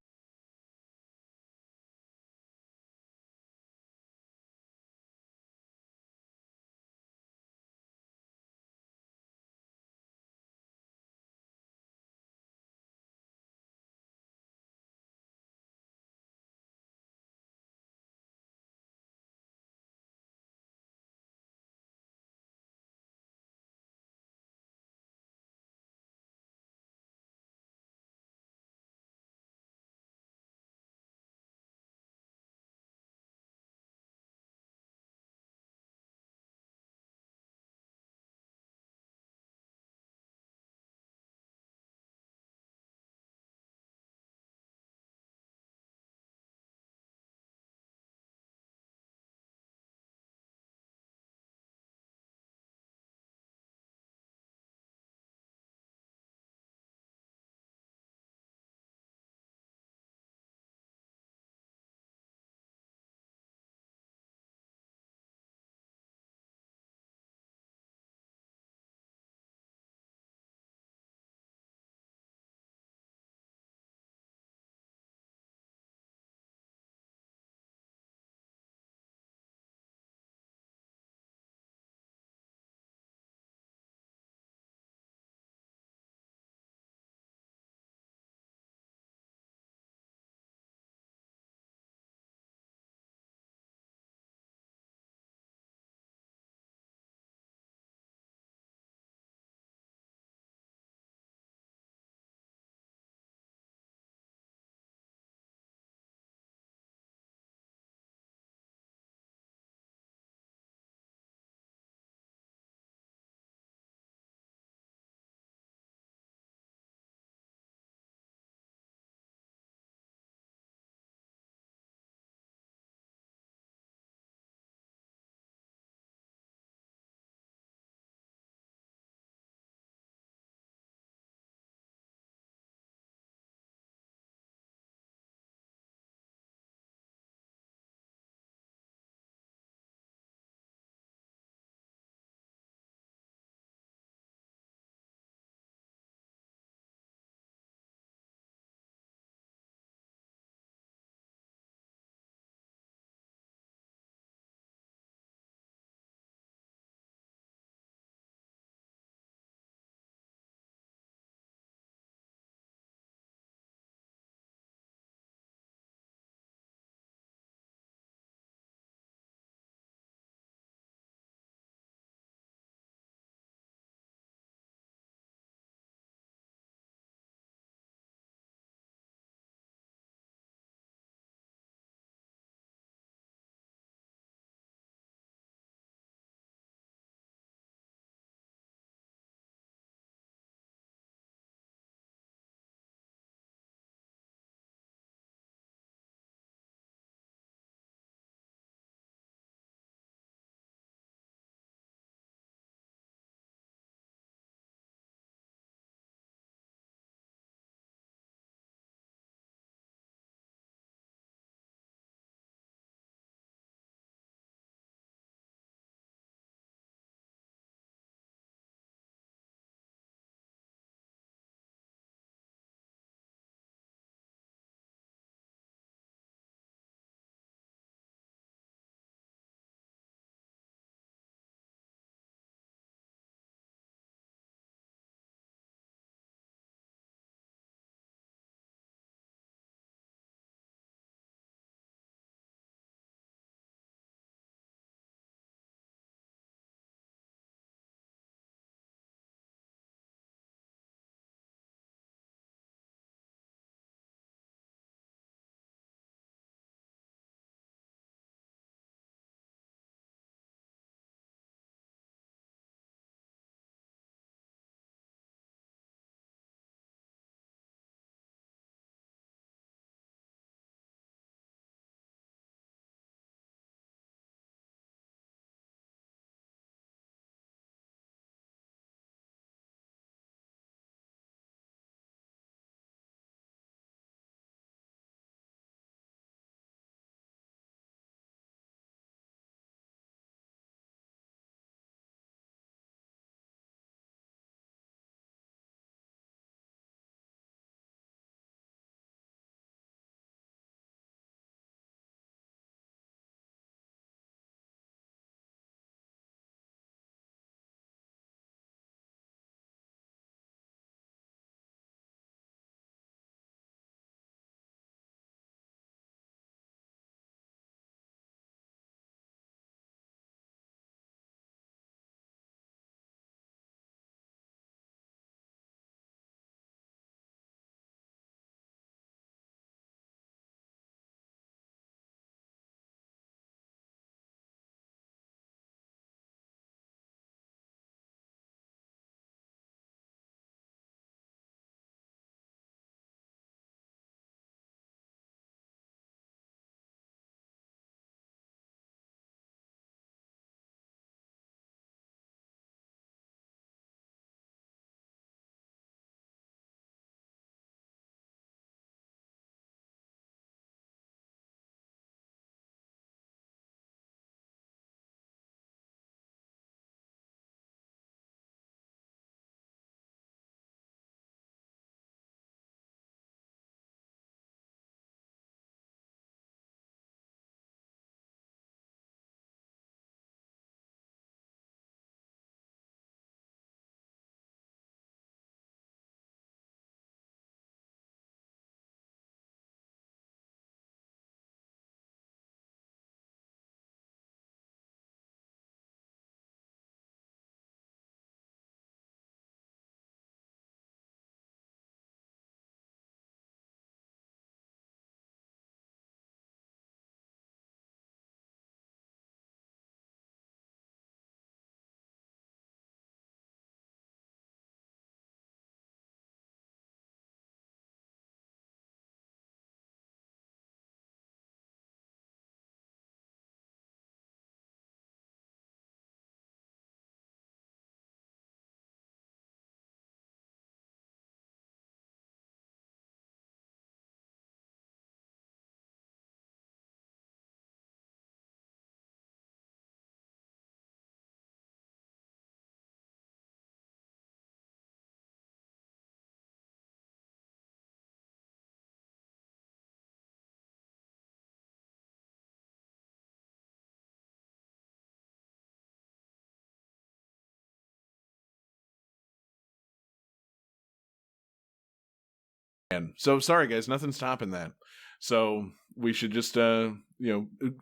So sorry, guys, nothing's topping that. So we should just,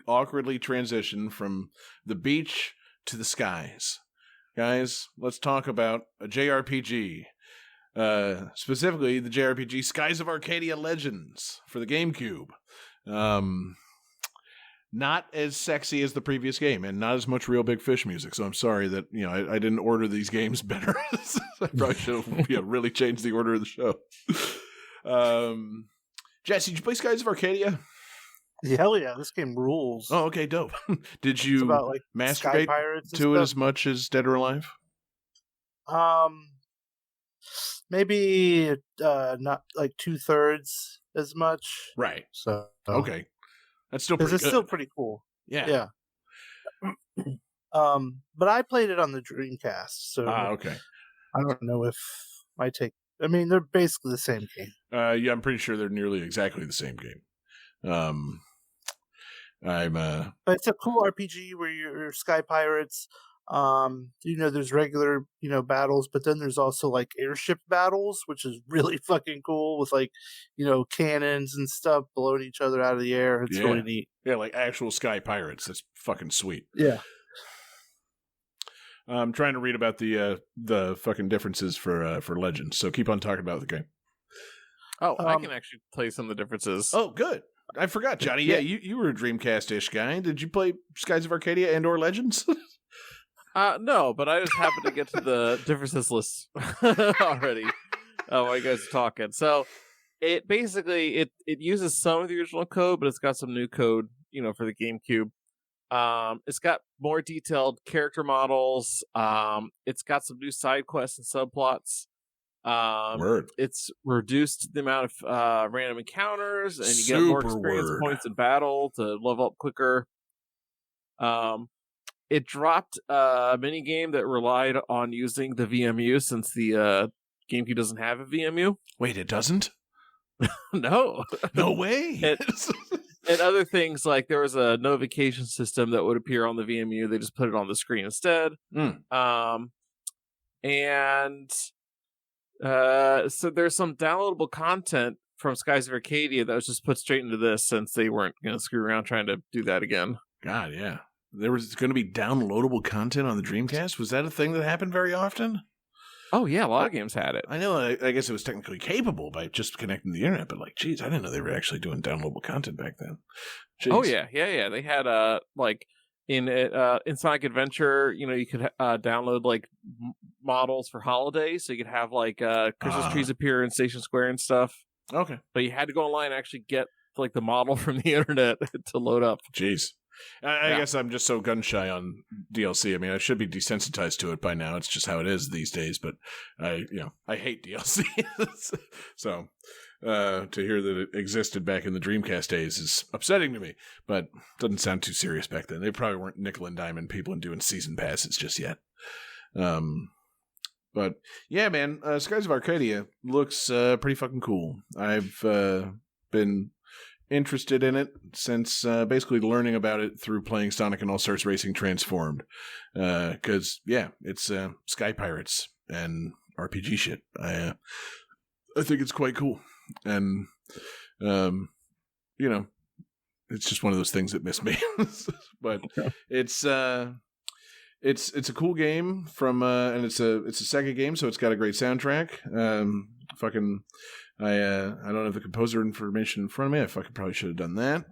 awkwardly transition from the beach to the skies. Guys, let's talk about a JRPG. Specifically, the JRPG Skies of Arcadia Legends for the GameCube. Not as sexy as the previous game, and not as much Real Big Fish music. So I'm sorry that I didn't order these games better. I probably should have really changed the order of the show. Jesse, did you play Skies of Arcadia? Hell yeah, this game rules. Oh, okay, dope. Did you masturbate to it as much as Dead or Alive? Maybe not like 2/3 as much. Right. So okay, that's still pretty good. It's still pretty cool. Yeah. But I played it on the Dreamcast, so okay. I don't know if my take. I mean, they're basically the same game. Yeah, I'm pretty sure they're nearly exactly the same game. But it's a cool RPG where you're sky pirates. There's regular, battles, but then there's also like airship battles, which is really fucking cool with like, cannons and stuff blowing each other out of the air. It's really neat. Yeah, like actual sky pirates. That's fucking sweet. Yeah. I'm trying to read about the fucking differences for Legends. So keep on talking about the game. Oh, I can actually tell you some of the differences. Oh, good. I forgot, Johnny. Yeah, you were a Dreamcast-ish guy. Did you play Skies of Arcadia and/or Legends? No, but I just happened to get to the differences list already while you guys are talking. So it basically it uses some of the original code, but it's got some new code, for the GameCube. It's got more detailed character models. It's got some new side quests and subplots. It's reduced the amount of random encounters, and you get more experience points in battle to level up quicker. It dropped a mini game that relied on using the VMU since the GameCube doesn't have a VMU. Wait, it doesn't? No. No way. And other things, like there was a notification system that would appear on the VMU. They just put it on the screen instead. So there's some downloadable content from Skies of Arcadia that was just put straight into this, since they weren't going to screw around trying to do that again. God, yeah. There was going to be downloadable content on the Dreamcast? Was that a thing that happened very often? Oh, yeah, a lot of games had it. I know, I guess it was technically capable by just connecting to the internet, but geez, I didn't know they were actually doing downloadable content back then. Jeez. Oh, yeah. They had, in Sonic Adventure, you could download, models for holidays, so you could have, Christmas trees appear in Station Square and stuff. Okay. But you had to go online and actually get, the model from the internet to load up. Jeez. I guess I'm just so gun-shy on DLC. I mean, I should be desensitized to it by now. It's just how it is these days, but I hate DLC. So, to hear that it existed back in the Dreamcast days is upsetting to me, but doesn't sound too serious back then. They probably weren't nickel and diamond people and doing season passes just yet. But yeah, man, Skies of Arcadia looks pretty fucking cool. I've been interested in it since basically learning about it through playing Sonic and All-Stars Racing Transformed. Because, it's Sky Pirates and RPG shit. I think it's quite cool. And, it's just one of those things that miss me. But it's a cool game from, and it's a Sega game, so it's got a great soundtrack. I don't have the composer information in front of me. I fucking probably should have done that.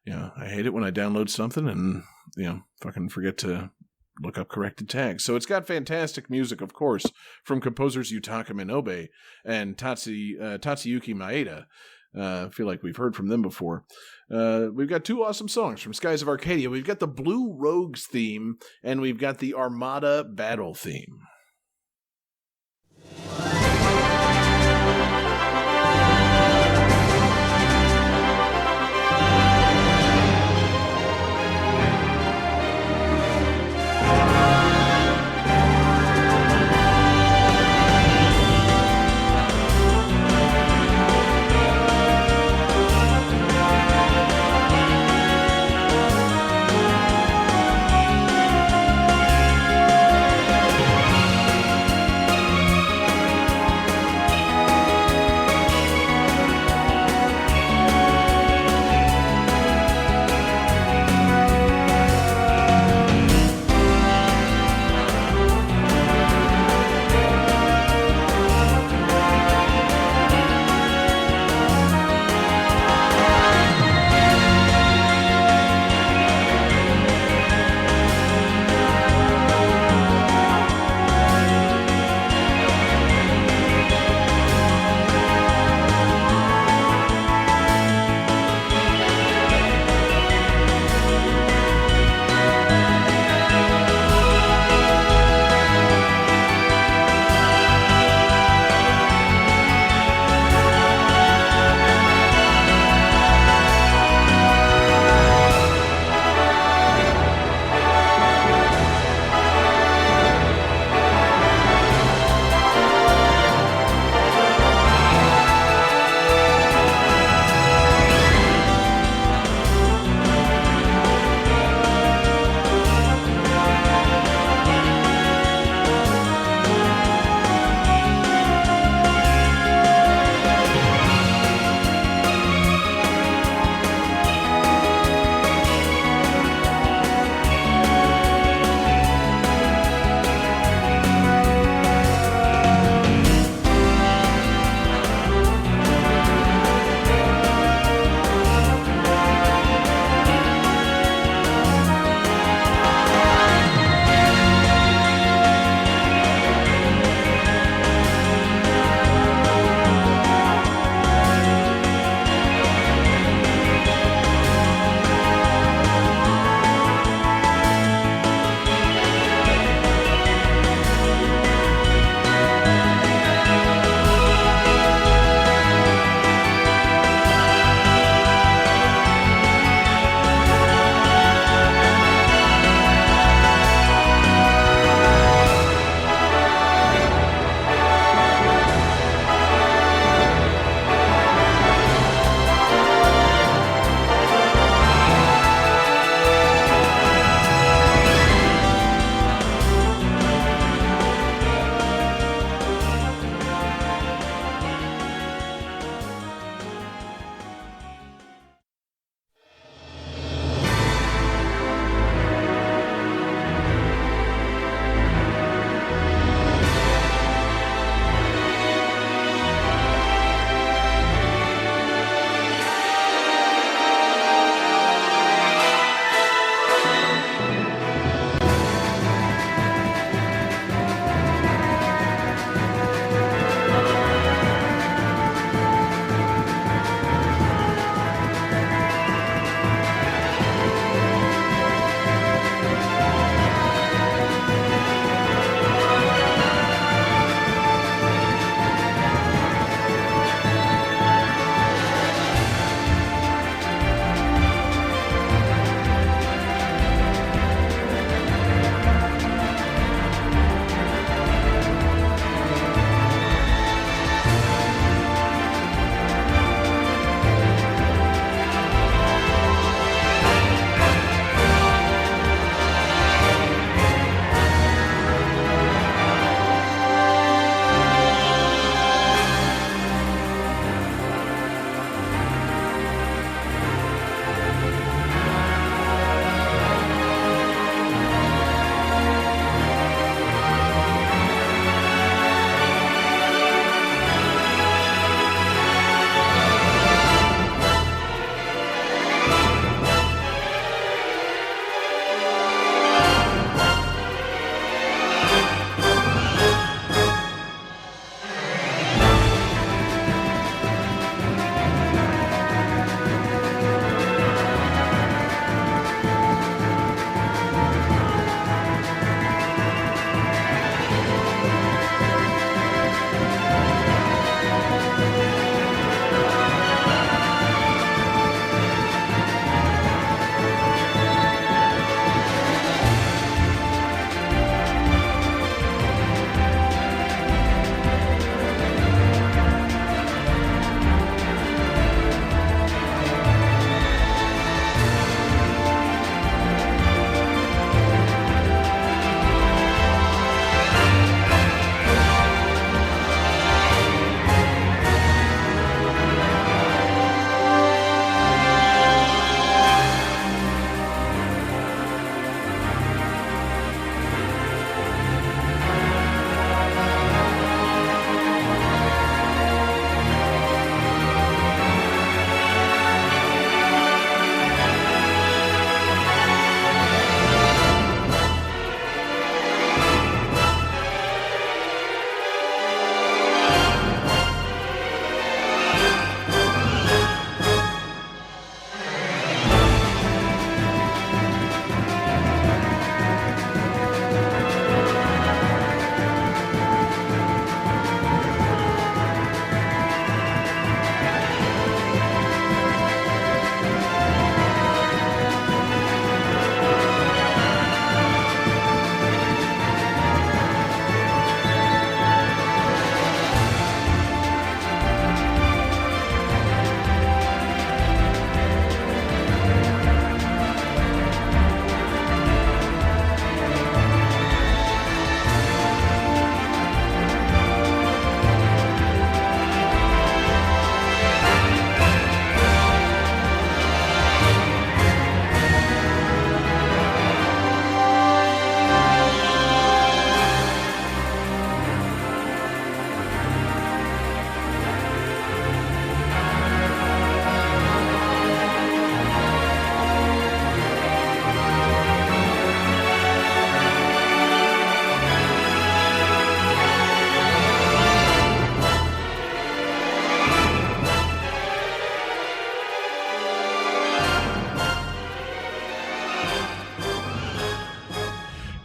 I hate it when I download something and, fucking forget to look up corrected tags. So it's got fantastic music, of course, from composers Yutaka Minobe and Tatsuyuki Maeda. I feel like we've heard from them before. We've got two awesome songs from Skies of Arcadia. We've got the Blue Rogues theme, and we've got the Armada Battle theme.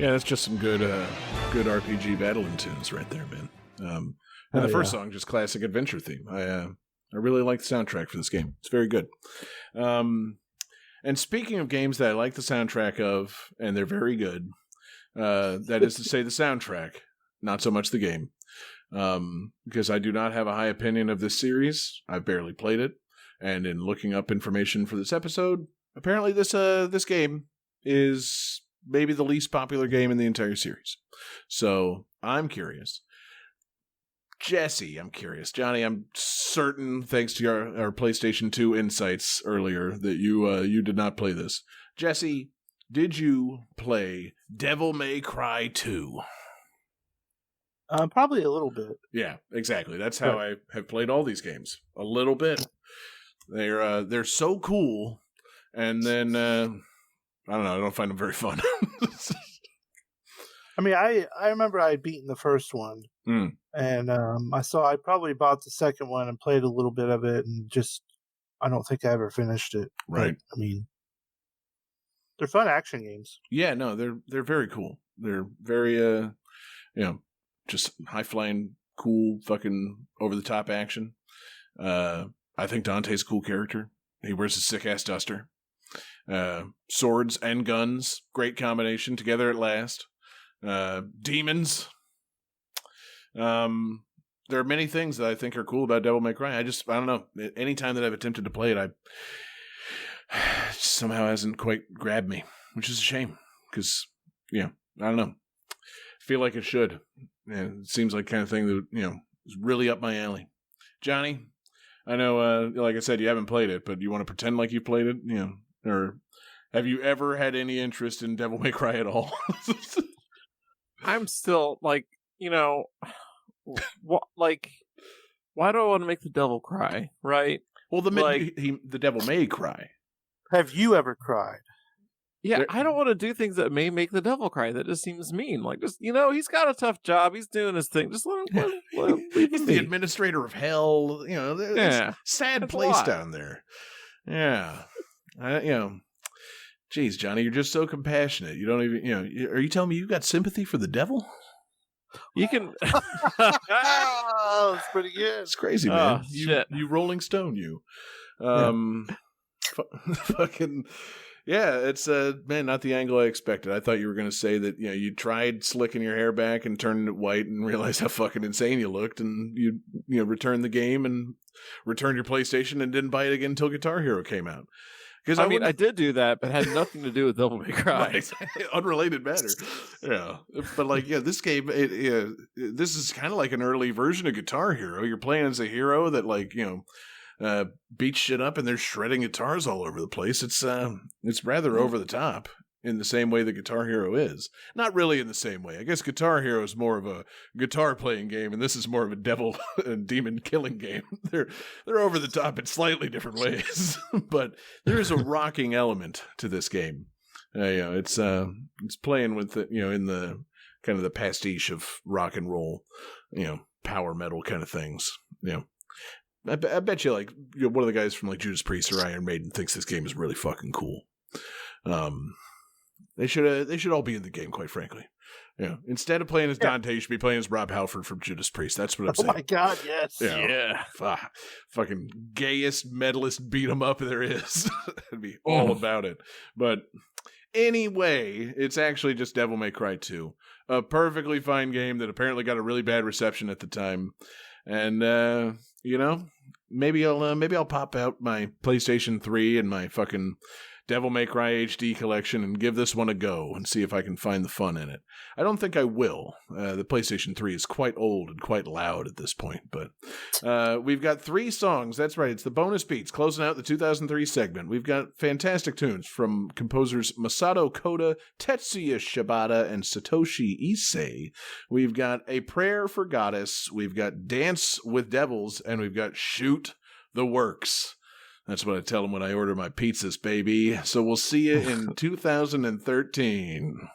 Yeah, that's just some good RPG battling tunes right there, man. And the first song, just classic adventure theme. I really like the soundtrack for this game. It's very good. And speaking of games that I like the soundtrack of, and they're very good, that is to say the soundtrack, not so much the game. Because I do not have a high opinion of this series. I've barely played it. And in looking up information for this episode, apparently this game is maybe the least popular game in the entire series. So I'm curious. Jesse, I'm curious. Johnny, I'm certain, thanks to our PlayStation 2 insights earlier, that you did not play this. Jesse, did you play Devil May Cry 2? Probably a little bit. Yeah, exactly. That's how I have played all these games. A little bit. They're so cool, and then I don't know. I don't find them very fun. I mean, I remember I had beaten the first one, and I probably bought the second one and played a little bit of it, and just I don't think I ever finished it. Right. But, I mean, they're fun action games. Yeah, no, they're very cool. They're very just high flying, cool, fucking over the top action. I think Dante's a cool character. He wears a sick ass duster. Swords and guns, great combination together at last. Demons. There are many things that I think are cool about Devil May Cry. I don't know. Anytime that I've attempted to play it, it somehow hasn't quite grabbed me, which is a shame. Because, I don't know. I feel like it should. Yeah, it seems like kind of thing that, is really up my alley. Johnny, I know, like I said, you haven't played it, but you want to pretend like you played it? Or have you ever had any interest in Devil May Cry at all? I'm still, why do I want to make the devil cry, right? Well, the devil may cry. Have you ever cried? Yeah, I don't want to do things that may make the devil cry. That just seems mean. He's got a tough job. He's doing his thing. Just let him He's the administrator of hell. Sad place down there. Yeah. Geez, Johnny, you're just so compassionate. You don't even, are you telling me you got sympathy for the devil? You can. Oh, that's pretty good. It's crazy, man. Shit. You Rolling Stone, you. Fucking. Yeah, it's man, not the angle I expected. I thought you were going to say that you tried slicking your hair back and turning it white and realized how fucking insane you looked, and you returned the game and returned your PlayStation and didn't buy it again until Guitar Hero came out. Because I did do that, but it had nothing to do with Devil May Cry. Right. Unrelated matter. Yeah, but this game, this is kind of like an early version of Guitar Hero. You're playing as a hero that beats shit up, and they're shredding guitars all over the place. It's rather over the top in the same way that Guitar Hero is. Not really in the same way. I guess Guitar Hero is more of a guitar playing game, and this is more of a devil and demon killing game. They're over the top in slightly different ways, but there is a rocking element to this game. It's playing with in the kind of the pastiche of rock and roll, power metal kind of things. I bet you one of the guys from Judas Priest or Iron Maiden thinks this game is really fucking cool. They should all be in the game, quite frankly. Instead of playing as Dante, you should be playing as Rob Halford from Judas Priest. That's what I'm saying. Oh my god, yes. Yeah. Fucking gayest metalist beat 'em up there is. I'd be all about it. But anyway, it's actually just Devil May Cry 2. A perfectly fine game that apparently got a really bad reception at the time. And maybe I'll pop out my PlayStation 3 and my fucking Devil May Cry HD collection and give this one a go and see if I can find the fun in it. I don't think I will. The PlayStation 3 is quite old and quite loud at this point, but we've got 3 songs. That's right. It's the bonus beats closing out the 2003 segment. We've got fantastic tunes from composers Masato Koda, Tetsuya Shibata, and Satoshi Issei. We've got A Prayer for Goddess. We've got Dance with Devils, and we've got Shoot the Works. That's what I tell them when I order my pizzas, baby. So we'll see you in 2013.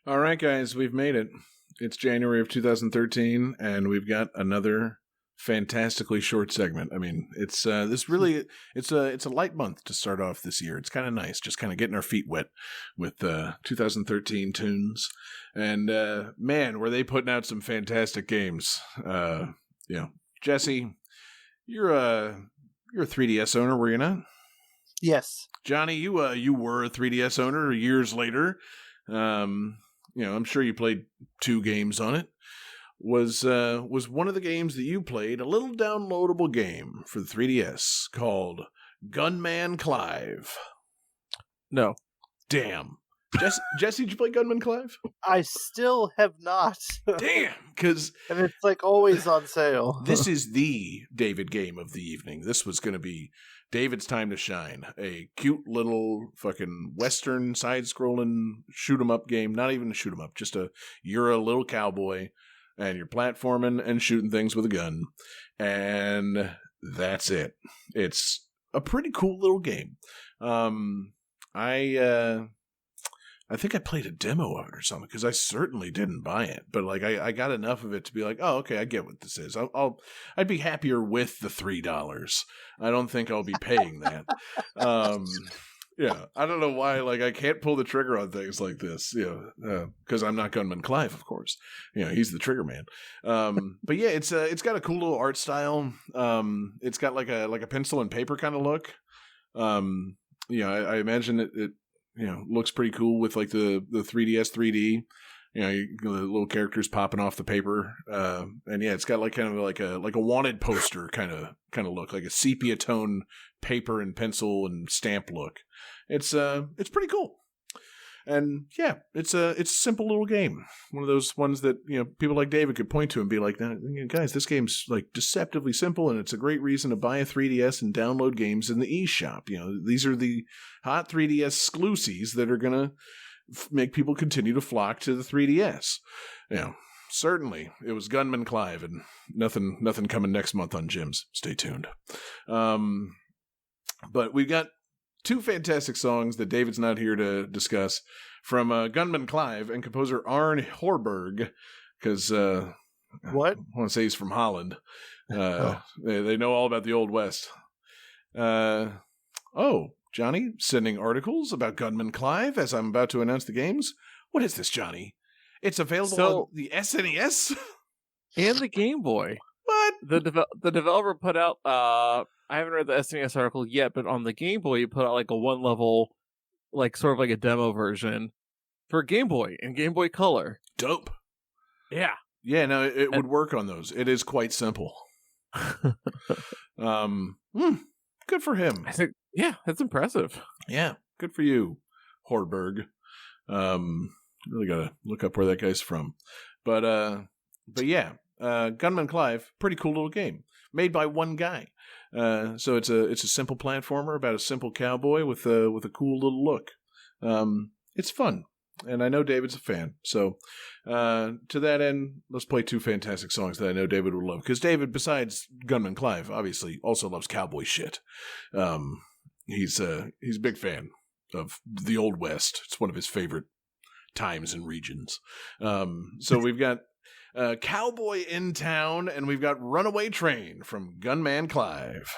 All right, guys, we've made it. It's January of 2013, and we've got another fantastically short segment. I mean, it's it's a light month to start off this year. It's kind of nice, just kind of getting our feet wet with 2013 tunes. And man, were they putting out some fantastic games. Jesse, you're a 3DS owner, were you not? Yes. Johnny, you were a 3DS owner years later. I'm sure you played 2 games on it. Was one of the games that you played a little downloadable game for the 3DS called Gunman Clive? No. Damn. Jesse, did you play Gunman Clive? I still have not. Damn, because... And it's like always on sale. This is the David game of the evening. This was going to be David's time to shine. A cute little fucking Western side-scrolling shoot-'em-up game. Not even a shoot-'em-up, just you're a little cowboy, and you're platforming and shooting things with a gun. And that's it. It's a pretty cool little game. I think I played a demo of it or something, because I certainly didn't buy it. But like, I got enough of it to be like, oh, okay, I get what this is. I'd be happier with the $3. I don't think I'll be paying that. I don't know why. Like, I can't pull the trigger on things like this. Because I'm not Gunman Clive, of course. He's the trigger man. But yeah, it's got a cool little art style. It's got like a pencil and paper kind of look. I imagine it looks pretty cool with like the 3DS 3D. The little characters popping off the paper. And yeah, it's got like kind of like a wanted poster kind of look, like a sepia tone paper and pencil and stamp look. It's pretty cool. And yeah, it's a simple little game. One of those ones that, people like David could point to and be like, guys, this game's like deceptively simple, and it's a great reason to buy a 3DS and download games in the eShop. These are the hot 3DS exclusives that are going to make people continue to flock to the 3DS. Certainly it was Gunman Clive, and nothing coming next month on Jim's. Stay tuned. But we've got 2 fantastic songs that David's not here to discuss from Gunman Clive and composer Arne Horberg, because what? I want to say he's from Holland. They know all about the Old West. Johnny, sending articles about Gunman Clive as I'm about to announce the games. What is this, Johnny? It's available on the SNES and the Game Boy. What? The developer put out. I haven't read the SNES article yet, but on the Game Boy, you put out like a 1-level, like sort of like a demo version for Game Boy and Game Boy Color. Dope. Yeah. Yeah, no, it would work on those. It is quite simple. Good for him. I think, yeah, that's impressive. Yeah, good for you, Horberg. Really gotta look up where that guy's from. But yeah, Gunman Clive, pretty cool little game made by one guy. So it's a simple platformer about a simple cowboy with a cool little look. It's fun, and I know David's a fan. So to that end, let's play 2 fantastic songs that I know David would love, because David, besides Gunman Clive, obviously also loves cowboy shit. He's a big fan of the Old West. It's one of his favorite times and regions. So we've got Cowboy in Town, and we've got Runaway Train from Gunman Clive.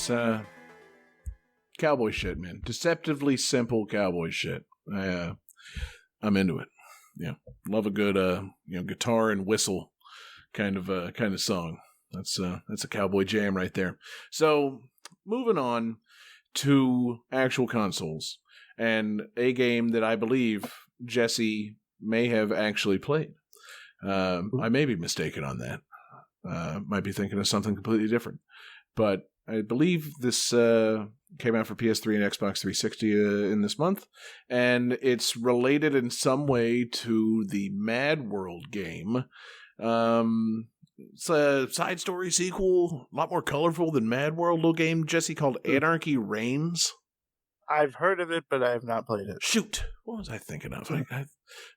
It's cowboy shit, man. Deceptively simple cowboy shit. I'm into it. Yeah, love a good guitar and whistle kind of song. That's a cowboy jam right there. So moving on to actual consoles and a game that I believe Jesse may have actually played. I may be mistaken on that. Might be thinking of something completely different, but I believe this came out for PS3 and Xbox 360 in this month, and it's related in some way to the Mad World game. It's a side story sequel, a lot more colorful than Mad World, little game, Jesse, called Anarchy Reigns. I've heard of it, but I have not played it. Shoot, what was I thinking of? I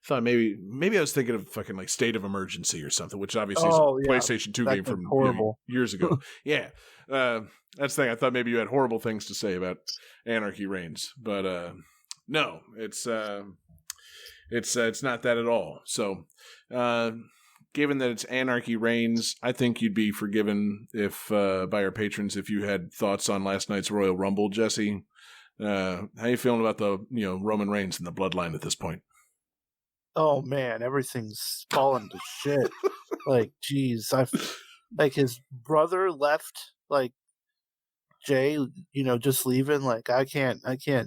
thought maybe I was thinking of fucking like State of Emergency or something, which obviously is a PlayStation 2 game from years ago. Yeah, that's the thing. I thought maybe you had horrible things to say about Anarchy Reigns, but no, it's not that at all. So, given that it's Anarchy Reigns, I think you'd be forgiven if by our patrons if you had thoughts on last night's Royal Rumble, Jesse. How you feeling about the Roman Reigns and the bloodline at this point? Oh man, everything's fallen to shit. Like, geez, like his brother left, like Jay, just leaving. Like, I can't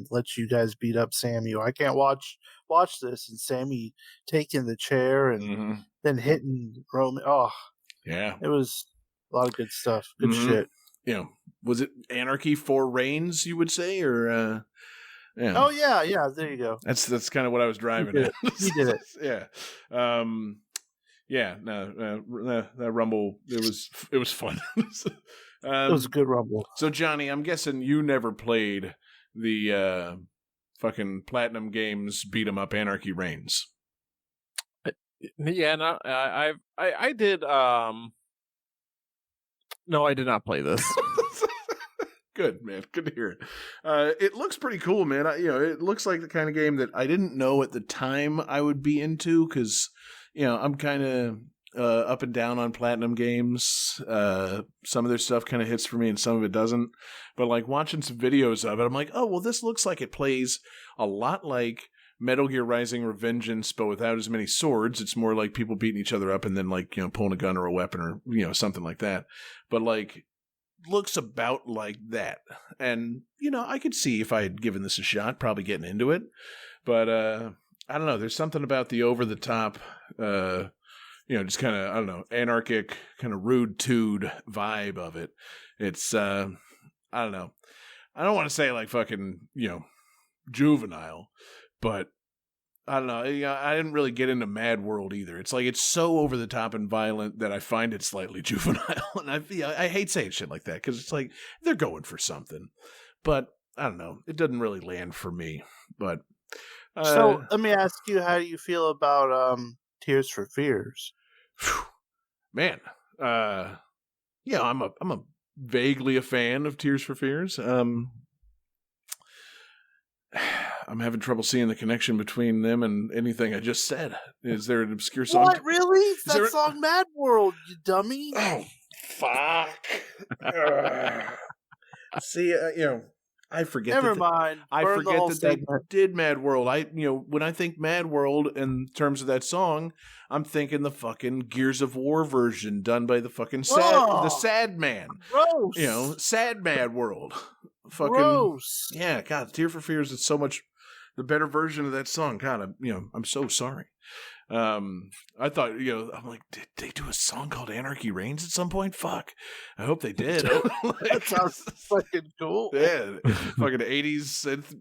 let you guys beat up Sammy. I can't watch this and Sammy taking the chair and then hitting Roman. Oh, yeah, it was a lot of good stuff. Good shit. Was it Anarchy for Reigns, you would say, or yeah? Oh yeah, there you go. That's kind of what I was driving at. He did it. Yeah. That Rumble, it was fun. It was a good Rumble. So Johnny, I'm guessing you never played the fucking Platinum Games beat 'em up Anarchy Reigns. Yeah, no, I did. No, I did not play this. Good, man. Good to hear it. It looks pretty cool, man. It looks like the kind of game that I didn't know at the time I would be into because, I'm kind of up and down on Platinum Games. Some of their stuff kind of hits for me and some of it doesn't. But like watching some videos of it, I'm like, oh, well, this looks like it plays a lot like Metal Gear Rising Revengeance, but without as many swords. It's more like people beating each other up and then like, pulling a gun or a weapon or, something like that. But like, looks about like that. And, I could see if I had given this a shot, probably getting into it. But, I don't know. There's something about the over the top, just kind of, I don't know, anarchic, kind of rude-tude vibe of it. It's, I don't know. I don't want to say like fucking, juvenile, but I don't know. I didn't really get into Mad World either. It's like it's so over the top and violent that I find it slightly juvenile, and I hate saying shit like that because it's like they're going for something, but I don't know. It doesn't really land for me. But so let me ask you, how do you feel about Tears for Fears? Man, yeah, I'm a vaguely a fan of Tears for Fears. I'm having trouble seeing the connection between them and anything I just said. Is there an obscure song? What, really? That song Mad World, you dummy. Oh, fuck. See, I forget. Never mind. I forget that they did Mad World. When I think Mad World in terms of that song, I'm thinking the fucking Gears of War version done by the fucking the Sad Man. Gross. Sad Mad World. Fucking gross. Yeah, God, Tear for Fears is so much the better version of that song. God, I'm so sorry. I thought, I'm like, did they do a song called Anarchy Reigns at some point? Fuck. I hope they did. That sounds fucking cool. Yeah. Fucking 80s synth,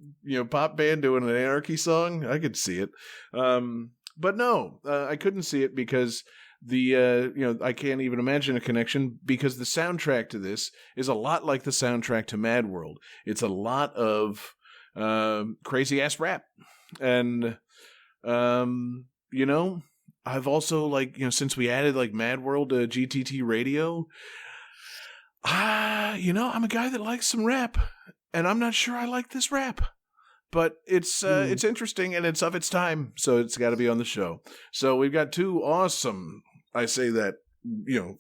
pop band doing an Anarchy song. I could see it. But no, I couldn't see it because I can't even imagine a connection because the soundtrack to this is a lot like the soundtrack to Mad World. It's a lot of crazy ass rap. And I've also since we added like Mad World to GTT radio, I'm a guy that likes some rap, and I'm not sure I like this rap. But it's interesting and it's of its time, so it's got to be on the show. So we've got two awesome, I say that,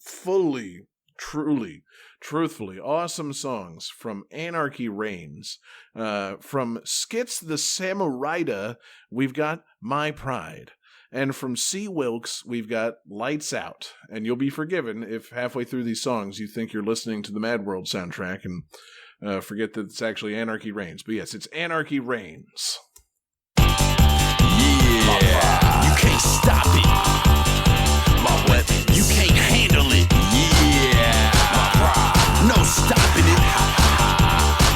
fully truly, truthfully awesome songs from Anarchy Reigns. From Skits the Samurida, we've got My Pride. And from C. Wilkes, we've got Lights Out. And you'll be forgiven if halfway through these songs you think you're listening to the Mad World soundtrack and forget that it's actually Anarchy Reigns. But yes, it's Anarchy Reigns. Yeah, you can't stop it. My weapon, you can't handle it. Yeah, my pride, no stopping it.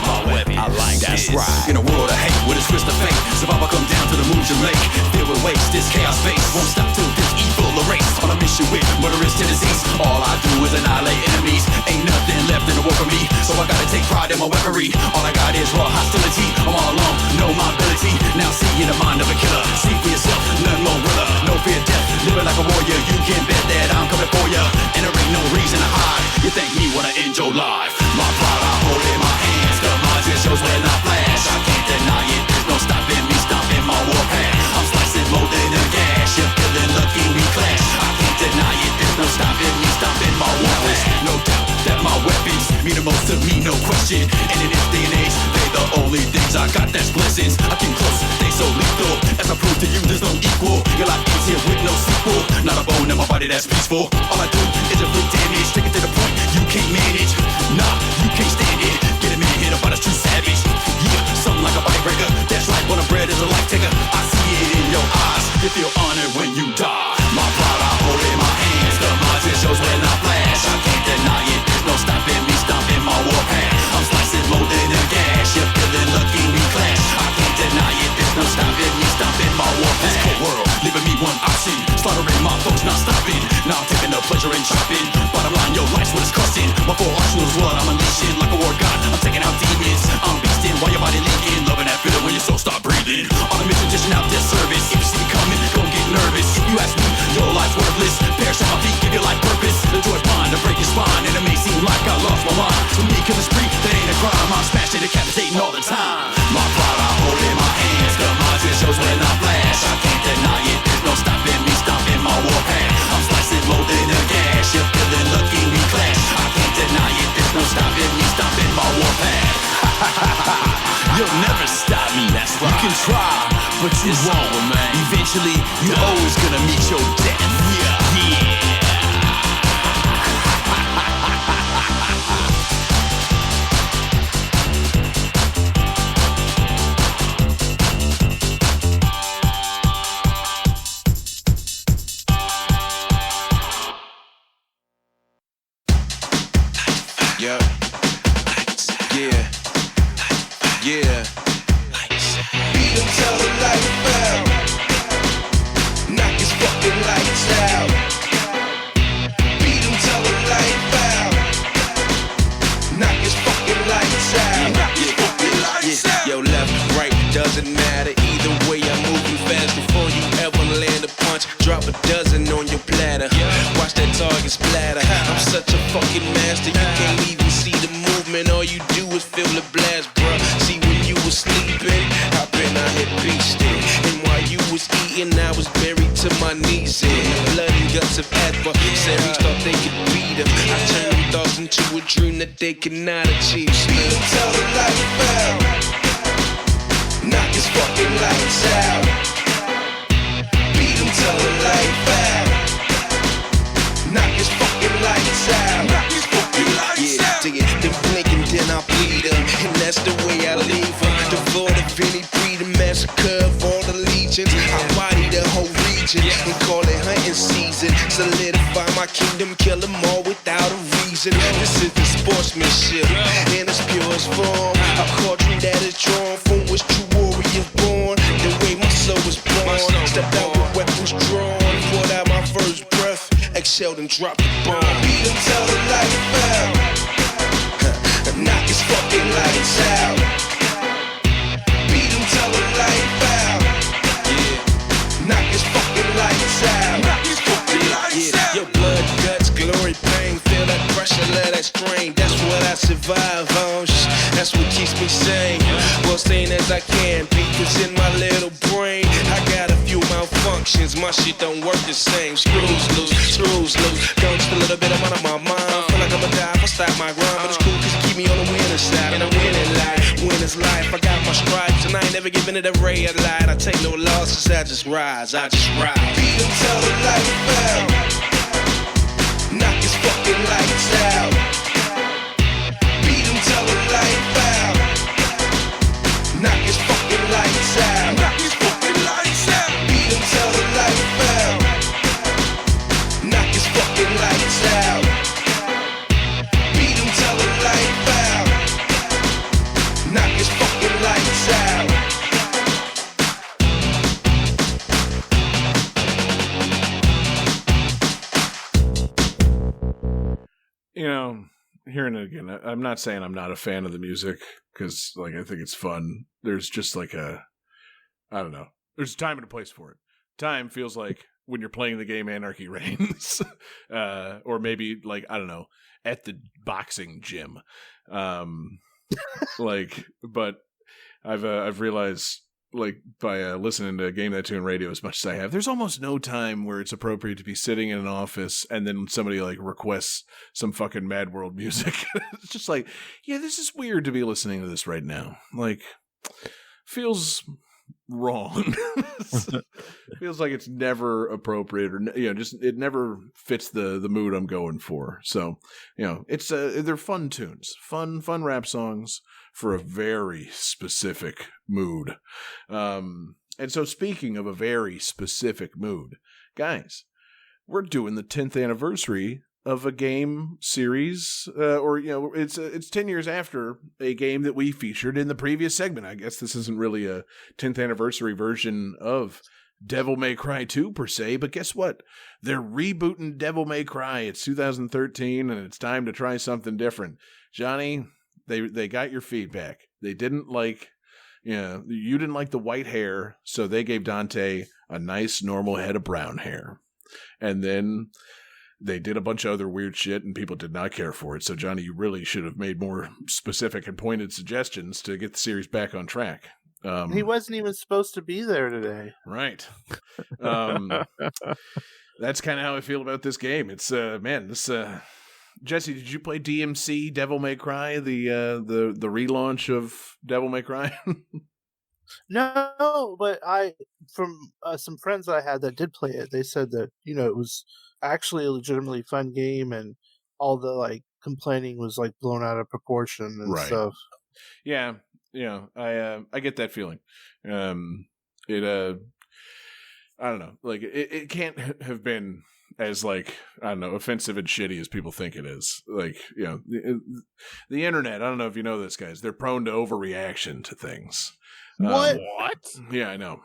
My weapon, I like that's this. Right. In a world of hate, with a twist of fate, survival come down to the moves you make. Filled with waste, this chaos space won't stop till this evil erase. On a mission with murderous tendencies, all I do is annihilate enemies. Ain't nothing left in the world for me, so I gotta take pride in my weaponry. All I got is raw hostility. I'm all alone, know my ability. Now see in the mind of a killer. See for yourself, none more willer. No fear of death, living like a warrior. You can bet that I'm coming for ya, and there ain't no reason to hide. You thank me when I end your life. My pride I hold in my hands. The mind shows when I flash. I can't deny it. There's no stopping me, stomping my warpath. I'm slicing more than a gash. You're feeling lucky we clash. I can't deny it. There's no stopping me, stomping my warpath. No doubt that my weapons mean the most to me, no question. And in this day and age, they the only things I got that's blessings. I came close, they so lethal. As I prove to you, there's no equal. Your life ends here with no sequel. Not a bone in my body that's peaceful. All I do is inflict damage. Take it to the point you can't manage. Nah, you can't stand it. Get a man hit up by the true savage. Yeah, something like a body breaker. That's right, when I'm bred is a life taker. I see it in your eyes. You feel honored when you die. My pride I hold in my hands. The mind shows when I flash. I can't deny it. There's no stopping me, stomping my warpath. I'm slicing more than a gash. You're feeling lucky we clash. I can't deny it. There's no stopping me, stomping my warpath. This cold world leaving me one option. Slaughtering my folks, not stopping. Now I'm taking the pleasure in chopping. Bottom line, your life's what it's costing. My full arsenal is what I'm unleashing. Like a war god, I'm taking out demons. I'm beasting while your body leaking. Loving that feeling when your soul stop breathing. On a mission, dishing out this service. If you see me coming, don't get nervous. If you ask me, your life's worthless. Perish at my feet, give your life purpose. The joy's mine to break your spine. And it may seem like I lost my mind. To me, killing spree, that ain't a crime. I'm smashing, decapitating all the time. My pride I hold in my hands. The mind shows when I flash. I can't deny it. There's no stopping me, stomping my warpath. I'm slicing more than a gash. You're feeling lucky we clash. I can't deny it. There's no stopping me, stomping my warpath. You'll never stop me. That's right. You can try, but you won't, man. Eventually, you're always gonna meet your death. Yeah. Yeah. Yeah. Yeah. Beat 'em till the light fell. Knock his fucking lights out. Beat 'em till the light fell. Knock his fucking lights out. Knock his fucking lights out. Yo, left, right, doesn't matter. Either way, I'm moving fast before you ever land a punch. Drop a dozen on your platter. Watch that target splatter. I'm such a fucking master. You can't even see the movement. All you do is feel the blast, bruh. See, when you was sleeping, I been out here beasting. And while you was eating, I was buried to my knees in the blood and guts of adversaries thought they could beat them. I turned them thoughts into a dream that they could not achieve. Beat 'em till the light fell. Knock his fucking lights out. Beat 'em till the light fell. Knock his fucking lights out. Knock his fucking lights out. Dig it, then blink and then I'll bleed her. And that's the way I leave her. Devoid of any breeding, massacre of all the legions. I body the whole region and call it hunting season. Solidify my kingdom, kill them all without a reason. This is the sportsmanship in its purest form. A culture that is drawn from which true warriors born. The way my soul was born. Stepped out with weapons drawn. Poured out my first breath. Exhaled and dropped the bomb. Beat 'em till the light fell. Knock his fucking lights out. Beat 'em till the light fell. Yeah. Knock his fucking lights out. Knock his fucking lights out. Your blood, guts, glory, pain. Feel that pressure, let that strain. That's what I survive on. That's what keeps me sane. Well, sane as I can. Beat Cause in my little brain, I got a few malfunctions. My shit don't work the same. Screws loose, screws loose. Gun just a little bit, I'm out of my mind. Feel like I'ma die if I stop my grind. But it's cool cause it keep me on the winning side. And I'm winning life, winner's life. I got my stripes and I ain't never giving it a ray of light. I take no losses, I just rise, I just ride. Beat him till the light fell. Knock his fucking lights out. Beat him till the light fell. Knock his fucking lights out. Knock his fucking lights out. Beat him till the light fell. Knock his fucking lights out. Beat him till the light fell. Knock his fucking lights out. You know, hearing it again, I'm not saying I'm not a fan of the music, because, like, I think it's fun. There's just, like, I don't know. There's a time and a place for it. Time feels like when you're playing the game Anarchy Reigns. Or maybe, like, I don't know, at the boxing gym. But I've realized, like, by listening to Game That Tune radio as much as I have, there's almost no time where it's appropriate to be sitting in an office and then somebody, like, requests some fucking Mad World music. It's just like, yeah, this is weird to be listening to this right now. Like, feels wrong. Feels like it's never appropriate, or, you know, just it never fits the mood I'm going for. So, you know, it's they're fun tunes, fun rap songs for a very specific mood. And so, speaking of a very specific mood, guys, we're doing the 10th anniversary of a game series, or, you know, it's 10 years after a game that we featured in the previous segment. I guess this isn't really a 10th anniversary version of Devil May Cry 2 per se, but guess what? They're rebooting Devil May Cry. It's 2013, and it's time to try something different. Johnny, they got your feedback. They didn't like, you know, you didn't like the white hair, so they gave Dante a nice normal head of brown hair. And then they did a bunch of other weird shit, and people did not care for it. So, Johnny, you really should have made more specific and pointed suggestions to get the series back on track. He wasn't even supposed to be there today. Right. That's kind of how I feel about this game. It's, man, this... Jesse, did you play DMC Devil May Cry, the relaunch of Devil May Cry? No, but from some friends I had that did play it, they said that, you know, it was actually a legitimately fun game, and all the, like, complaining was, like, blown out of proportion and stuff. Yeah, I get that feeling. I don't know, like, it can't have been as, like, I don't know, offensive and shitty as people think it is. Like, you know, the internet, I don't know if you know this, guys, they're prone to overreaction to things. What? Yeah, I know.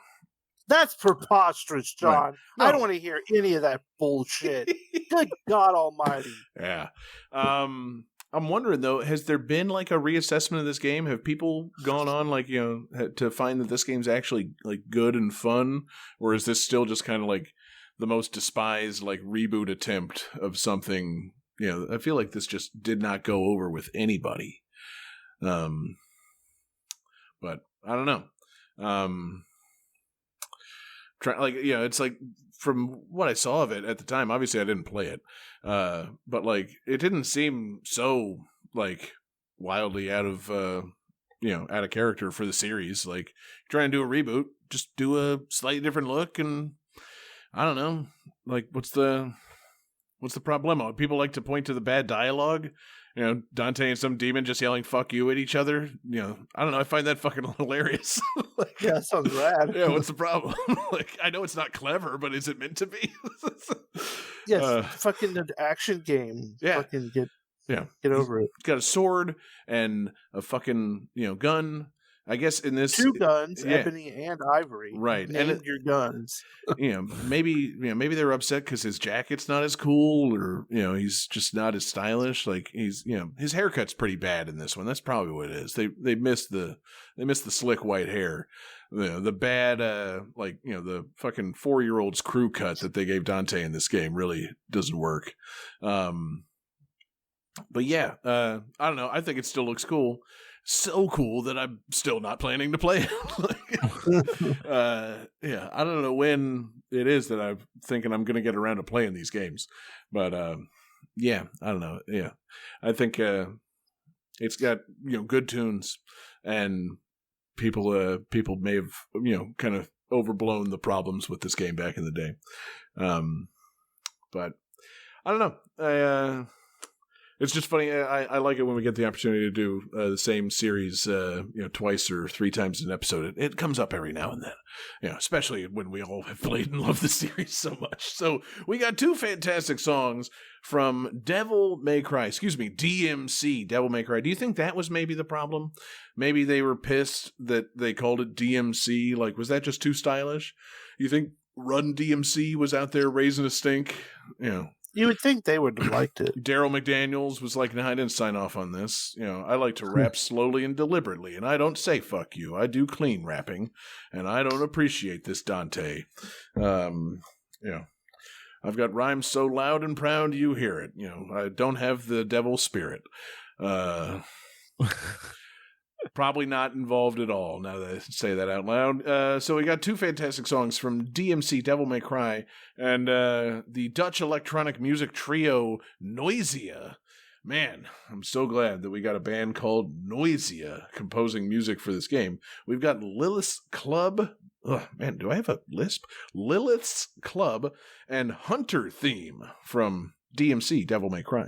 That's preposterous, John. Right. No. I don't want to hear any of that bullshit. Good God Almighty. Yeah. I'm wondering, though, has there been, like, a reassessment of this game? Have people gone on, like, you know, to find that this game's actually, like, good and fun? Or is this still just kind of like the most despised, like, reboot attempt of something? You know, I feel like this just did not go over with anybody. But I don't know. Like, you know, it's like, from what I saw of it at the time, obviously I didn't play it, but, like, it didn't seem so, like, wildly out of character for the series. Like, trying to do a reboot, just do a slightly different look, and I don't know, like, what's the problem? People like to point to the bad dialogue. You know, Dante and some demon just yelling "fuck you" at each other. You know, I don't know. I find that fucking hilarious. Like, yeah, that sounds rad. Yeah, what's the problem? Like, I know it's not clever, but is it meant to be? Yes, fucking an action game. Yeah. Fucking get over it. It's got a sword and a fucking, you know, gun. I guess in this 2 guns, ebony and ivory. Right. Name your guns. You know, maybe they were upset because his jacket's not as cool, or, you know, he's just not as stylish. Like, he's, you know, his haircut's pretty bad in this one. That's probably what it is. They missed the slick white hair. You know, the bad, like, you know, the fucking 4-year-old's crew cut that they gave Dante in this game really doesn't work. But yeah, I don't know. I think it still looks cool. so cool that I'm still not planning to play it. Yeah, I don't know when it is that I'm thinking I'm going to get around to playing these games, but yeah, I don't know. Yeah, I think it's got good tunes, and people may have kind of overblown the problems with this game back in the day, but I don't know. It's just funny. I like it when we get the opportunity to do the same series, twice or three times an episode. It comes up every now and then, especially when we all have played and love the series so much. So we got two fantastic songs from DMC, Devil May Cry. Do you think that was maybe the problem? Maybe they were pissed that they called it DMC. Like, was that just too stylish? You think Run DMC was out there raising a stink? You would think they would have liked it. Daryl McDaniels was like, "No, I didn't sign off on this. I like to rap slowly and deliberately, and I don't say fuck you. I do clean rapping, and I don't appreciate this Dante. I've got rhymes so loud and proud you hear it. I don't have the devil spirit. Probably not involved at all, now that I say that out loud. So we got two fantastic songs from DMC, Devil May Cry, and the Dutch electronic music trio Noisia. Man, I'm so glad that we got a band called Noisia composing music for this game. We've got Lilith's Club. Oh, man, do I have a lisp? Lilith's Club and Hunter Theme from DMC, Devil May Cry.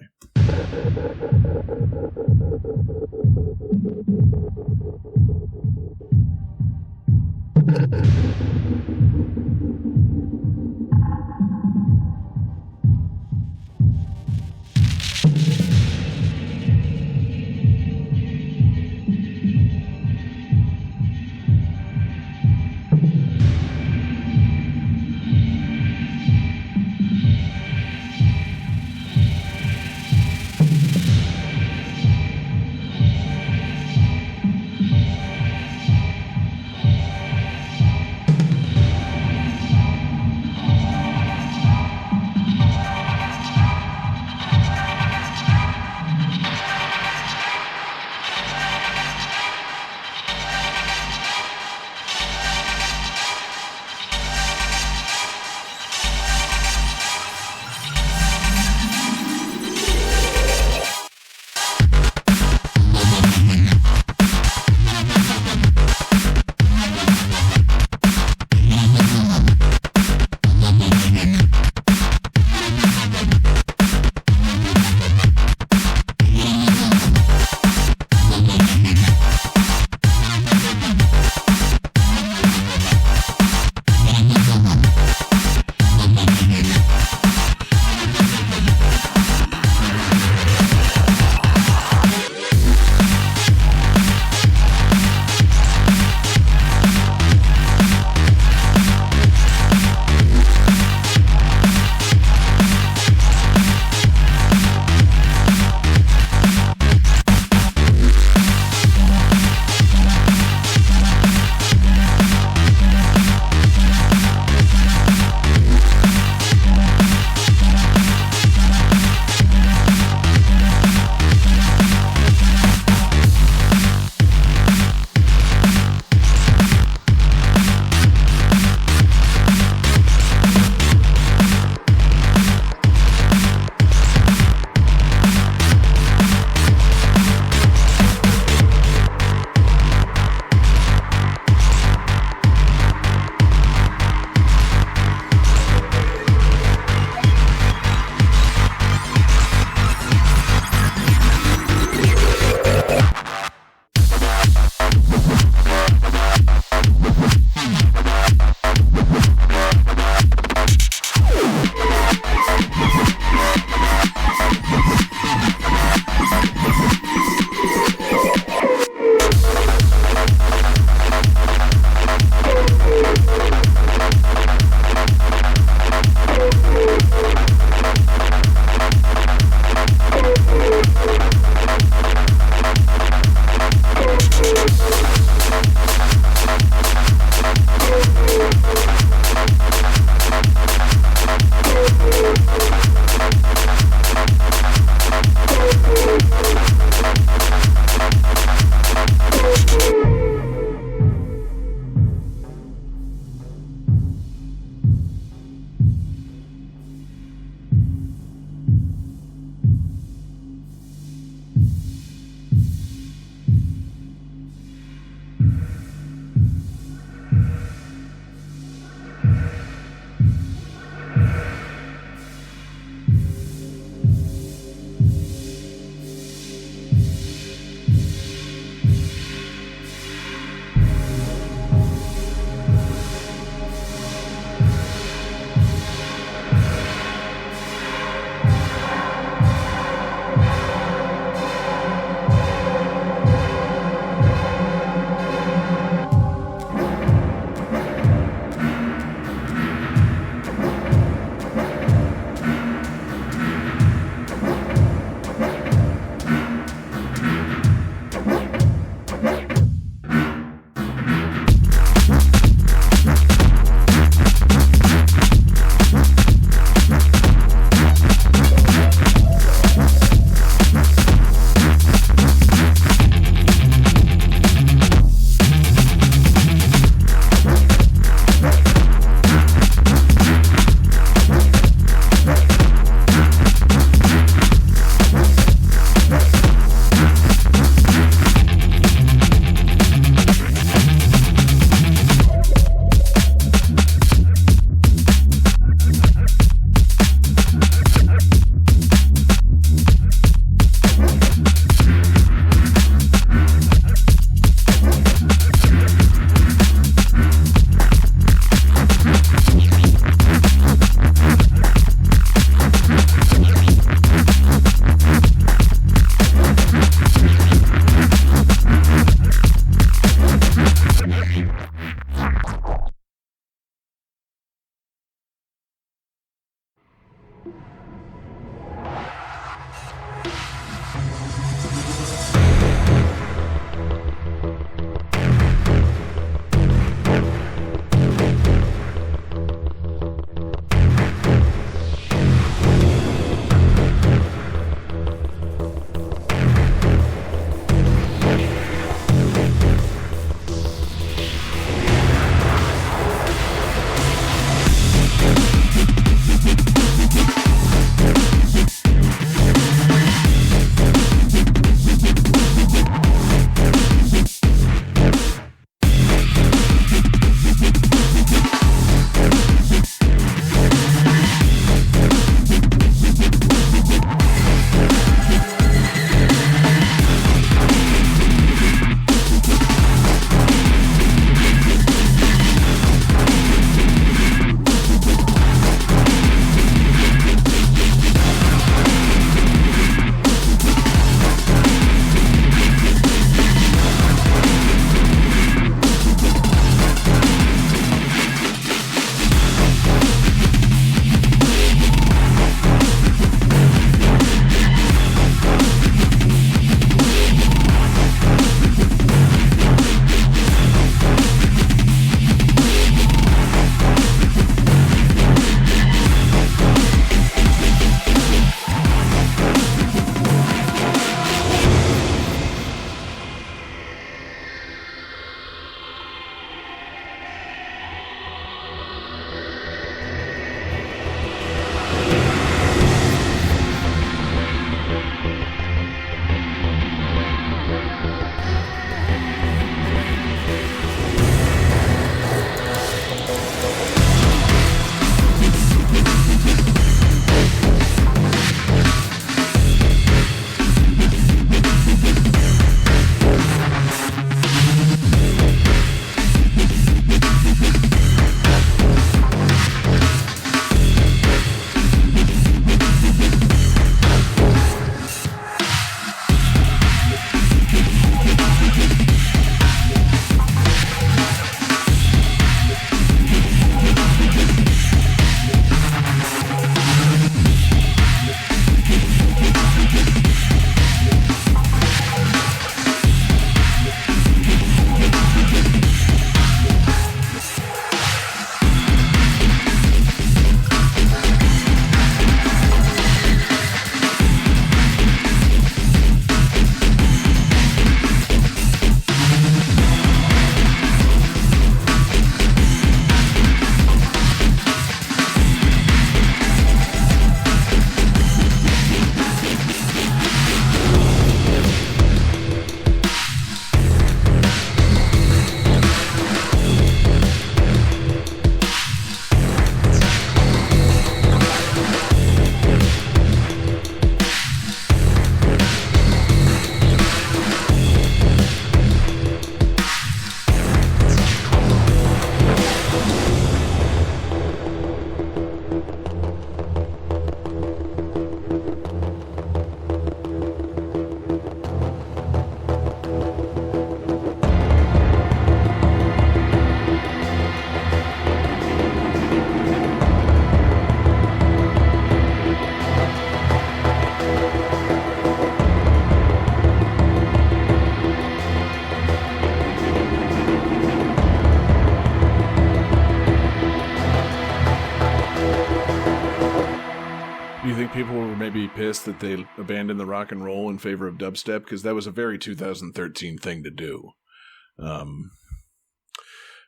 think people were maybe pissed that they abandoned the rock and roll in favor of dubstep? Because that was a very 2013 thing to do.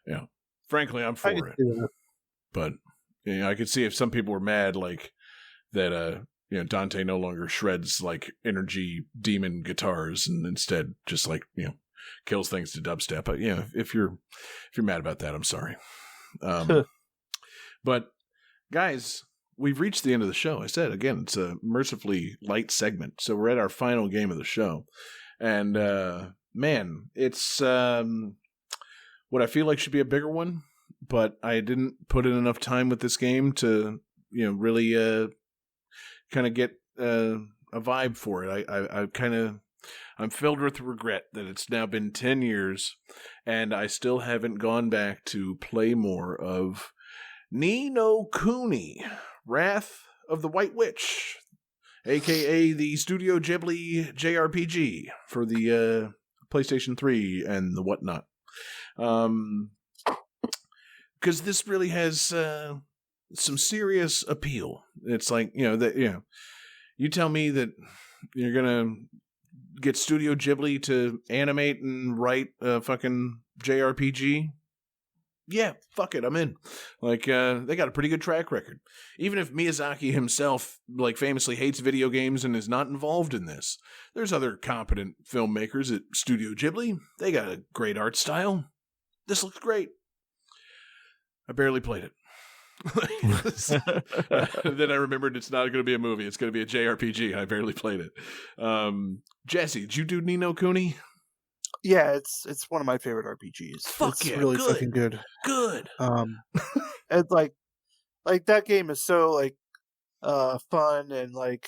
Yeah, frankly, I'm for it. But I could see if some people were mad, like that. Dante no longer shreds like energy demon guitars, and instead just like kills things to dubstep. But if you're mad about that, I'm sorry. But guys, we've reached the end of the show. I said again, it's a mercifully light segment, so we're at our final game of the show, and man, it's what I feel like should be a bigger one, but I didn't put in enough time with this game to really kind of get a vibe for it. I'm filled with regret that it's now been 10 years and I still haven't gone back to play more of Ni no Kuni, Wrath of the White Witch, aka the Studio Ghibli JRPG for the PlayStation 3 and the whatnot. Because this really has some serious appeal. It's like, you tell me that you're gonna get Studio Ghibli to animate and write a fucking JRPG. Yeah, fuck it, I'm in. Like, they got a pretty good track record. Even if Miyazaki himself, like, famously hates video games and is not involved in this, there's other competent filmmakers at Studio Ghibli. They got a great art style. This looks great. I barely played it. Then I remembered it's not going to be a movie. It's going to be a JRPG. I barely played it. Jesse, did you do Ni no Kuni? Yeah, it's one of my favorite RPGs. Fuck it's yeah, really good. fucking good. Good. And like that game is so like fun, and like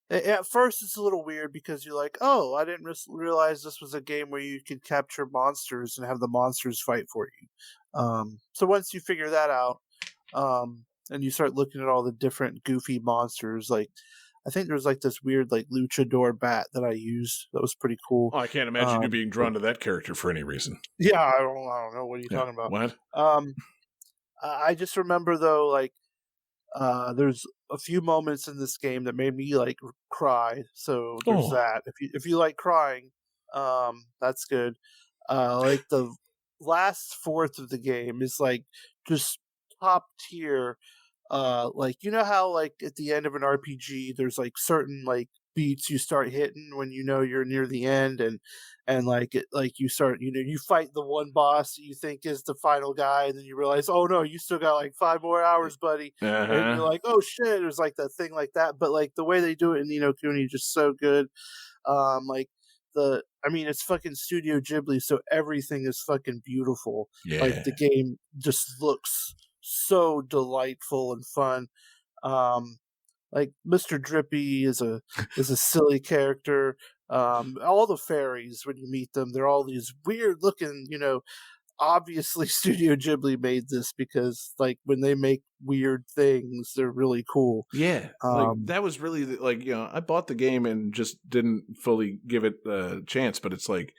at first it's a little weird because you're like, oh, I didn't realize this was a game where you could capture monsters and have the monsters fight for you. So once you figure that out, and you start looking at all the different goofy monsters, like I think there's like this weird like luchador bat that I used that was pretty cool. Oh, I can't imagine you being drawn to that character for any reason. Yeah, I don't know. What are you talking about? What? I just remember though, like there's a few moments in this game that made me like cry. So there's that. If you like crying, that's good. Like the last fourth of the game is like just top tier. Like how like at the end of an RPG there's like certain like beats you start hitting when you're near the end, and like it, like you start you fight the one boss that you think is the final guy, and then you realize, oh no, you still got like 5 more hours, buddy. And you're like, oh shit, there's like that thing like that. But like the way they do it in Ni no Kuni is just so good. Like it's fucking Studio Ghibli, so everything is fucking beautiful. Yeah. Like the game just looks so delightful and fun. Like Mr. Drippy is a silly character. All the fairies, when you meet them, they're all these weird looking, obviously Studio Ghibli made this because like when they make weird things, they're really cool. Yeah. Like, that was really like, I bought the game and just didn't fully give it a chance, but it's like,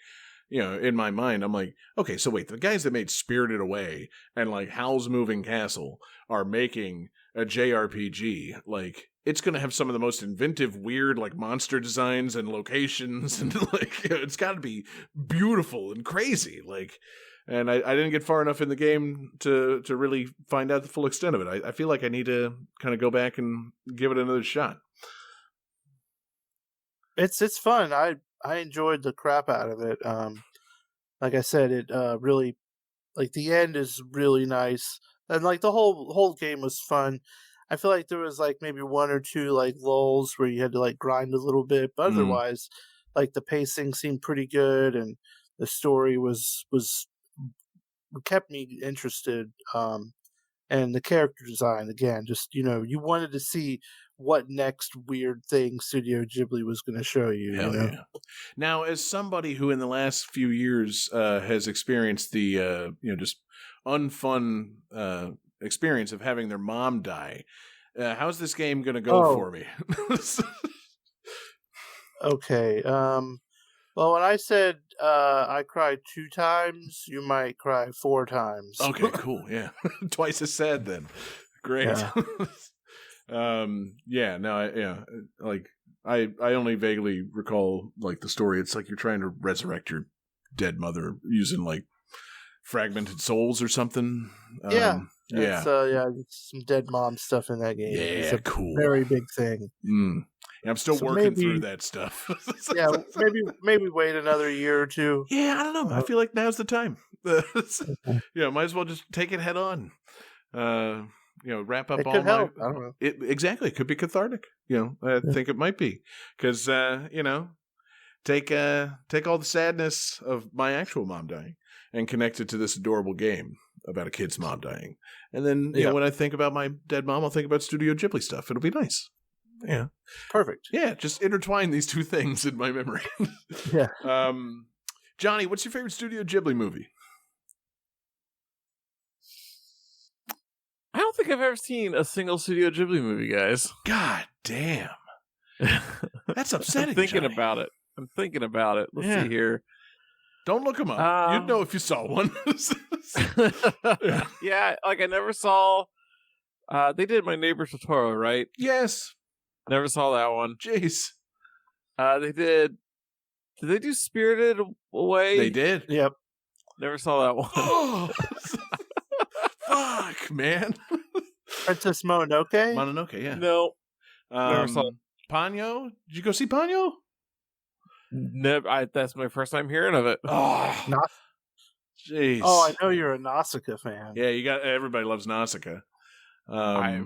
in my mind, I'm like, okay, so wait, the guys that made Spirited Away and like Howl's Moving Castle are making a JRPG. Like, it's going to have some of the most inventive, weird, like monster designs and locations, and like, it's got to be beautiful and crazy. Like, and I didn't get far enough in the game to really find out the full extent of it. I feel like I need to kind of go back and give it another shot. It's fun. I enjoyed the crap out of it. Like I said, it really, like the end is really nice, and like the whole game was fun. I feel like there was like maybe 1 or 2 like lulls where you had to like grind a little bit, but otherwise, like the pacing seemed pretty good, and the story was kept me interested. And the character design, again, just you wanted to see what next weird thing Studio Ghibli was going to show you. Yeah. Now, as somebody who in the last few years has experienced the just unfun experience of having their mom die, how's this game going to go for me? Okay. Well, when I said I cried 2 times, you might cry 4 times. Okay, cool. Yeah. Twice as sad then. Great. Yeah. I only vaguely recall like the story. It's like you're trying to resurrect your dead mother using like fragmented souls or something. Yeah. Yeah. It's some dead mom stuff in that game. It's Yeah, a cool. very big thing. Yeah, I'm still working through that stuff. Yeah, maybe wait another year or two. Yeah, I don't know. I feel like now's the time. Might as well just take it head on. Wrap up It all could my. help. I don't know. Exactly, it could be cathartic. I think it might be because take all the sadness of my actual mom dying and connect it to this adorable game about a kid's mom dying, and then when I think about my dead mom, I'll think about Studio Ghibli stuff. It'll be nice. Yeah, perfect. Yeah, just intertwine these two things in my memory. Yeah. Johnny, what's your favorite Studio Ghibli movie? I don't think I've ever seen a single Studio Ghibli movie, guys. God damn. That's upsetting. I'm thinking Johnny. about it. Let's see here. Don't look them up. You'd know if you saw one. Yeah, like I never saw. They did My Neighbor Totoro, right? Yes. Never saw that one. Jeez. They did. Did they do Spirited Away? They did. Yep. Never saw that one. Oh. Fuck, man. Princess Mononoke? Mononoke, yeah. No. Never saw it. Ponyo? Did you go see Ponyo? Never. That's my first time hearing of it. Oh, jeez. Oh, I know you're a Nausicaa fan. Yeah, everybody loves Nausicaa. I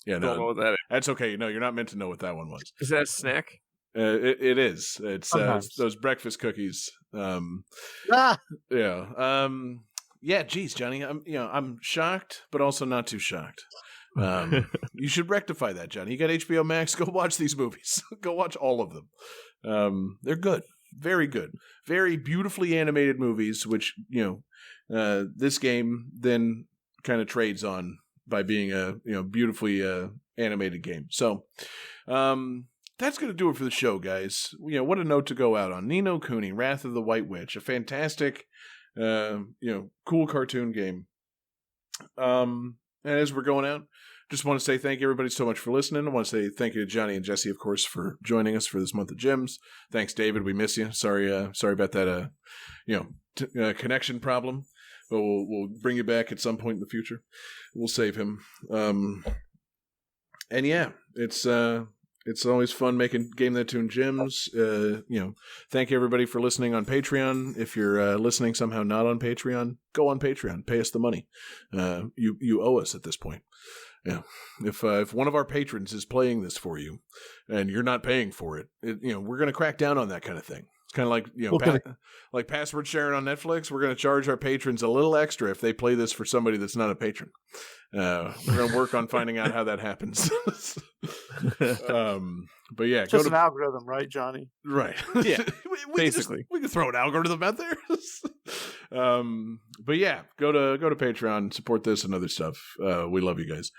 don't know what that is. That's okay. No, you're not meant to know what that one was. Is that a snack? It is. It's those breakfast cookies. Yeah. Yeah. Geez, Johnny. I'm shocked, but also not too shocked. You should rectify that, Johnny. You got HBO Max. Go watch these movies. Go watch all of them. They're good. Very good. Very beautifully animated movies, which, this game then kind of trades on by being a, beautifully animated game. So, that's going to do it for the show, guys. What a note to go out on. Ni no Kuni, Wrath of the White Witch, a fantastic, cool cartoon game. And as we're going out, just want to say thank you, everybody, so much for listening. I want to say thank you to Johnny and Jesse, of course, for joining us for this month of Gems. Thanks, David. We miss you. Sorry about that, connection problem. But we'll bring you back at some point in the future. We'll save him. And yeah, it's always fun making Game That Tune Gems. Thank you, everybody, for listening on Patreon. If you're listening somehow not on Patreon, go on Patreon. Pay us the money. You owe us at this point. Yeah. If one of our patrons is playing this for you and you're not paying for it, we're going to crack down on that kind of thing. It's kind of like, like password sharing on Netflix. We're going to charge our patrons a little extra if they play this for somebody that's not a patron. We're going to work on finding out how that happens. But yeah, just an algorithm, right, Johnny? Right. Yeah. Basically, we can throw an algorithm out there. But yeah, go to Patreon, support this and other stuff. We love you guys.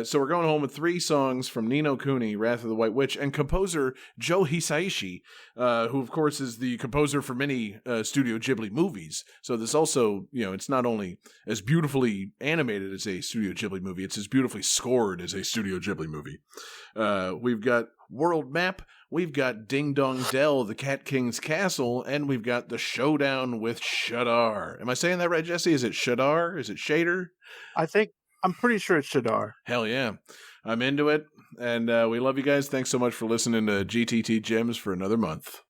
So we're going home with 3 songs from Ni no Kuni, Wrath of the White Witch, and composer Joe Hisaishi, who of course is the composer for many Studio Ghibli movies. So this also, it's not only as beautifully animated as a Studio Ghibli movie, it's as beautifully scored as a Studio Ghibli movie. We've got World Map, we've got Ding Dong Dell, the Cat King's Castle, and we've got the Showdown with Shadar. Am I saying that right, Jesse? Is it Shadar? Is it Shader? I'm pretty sure it's Shadar. Hell yeah. I'm into it, and we love you guys. Thanks so much for listening to GTT Gems for another month.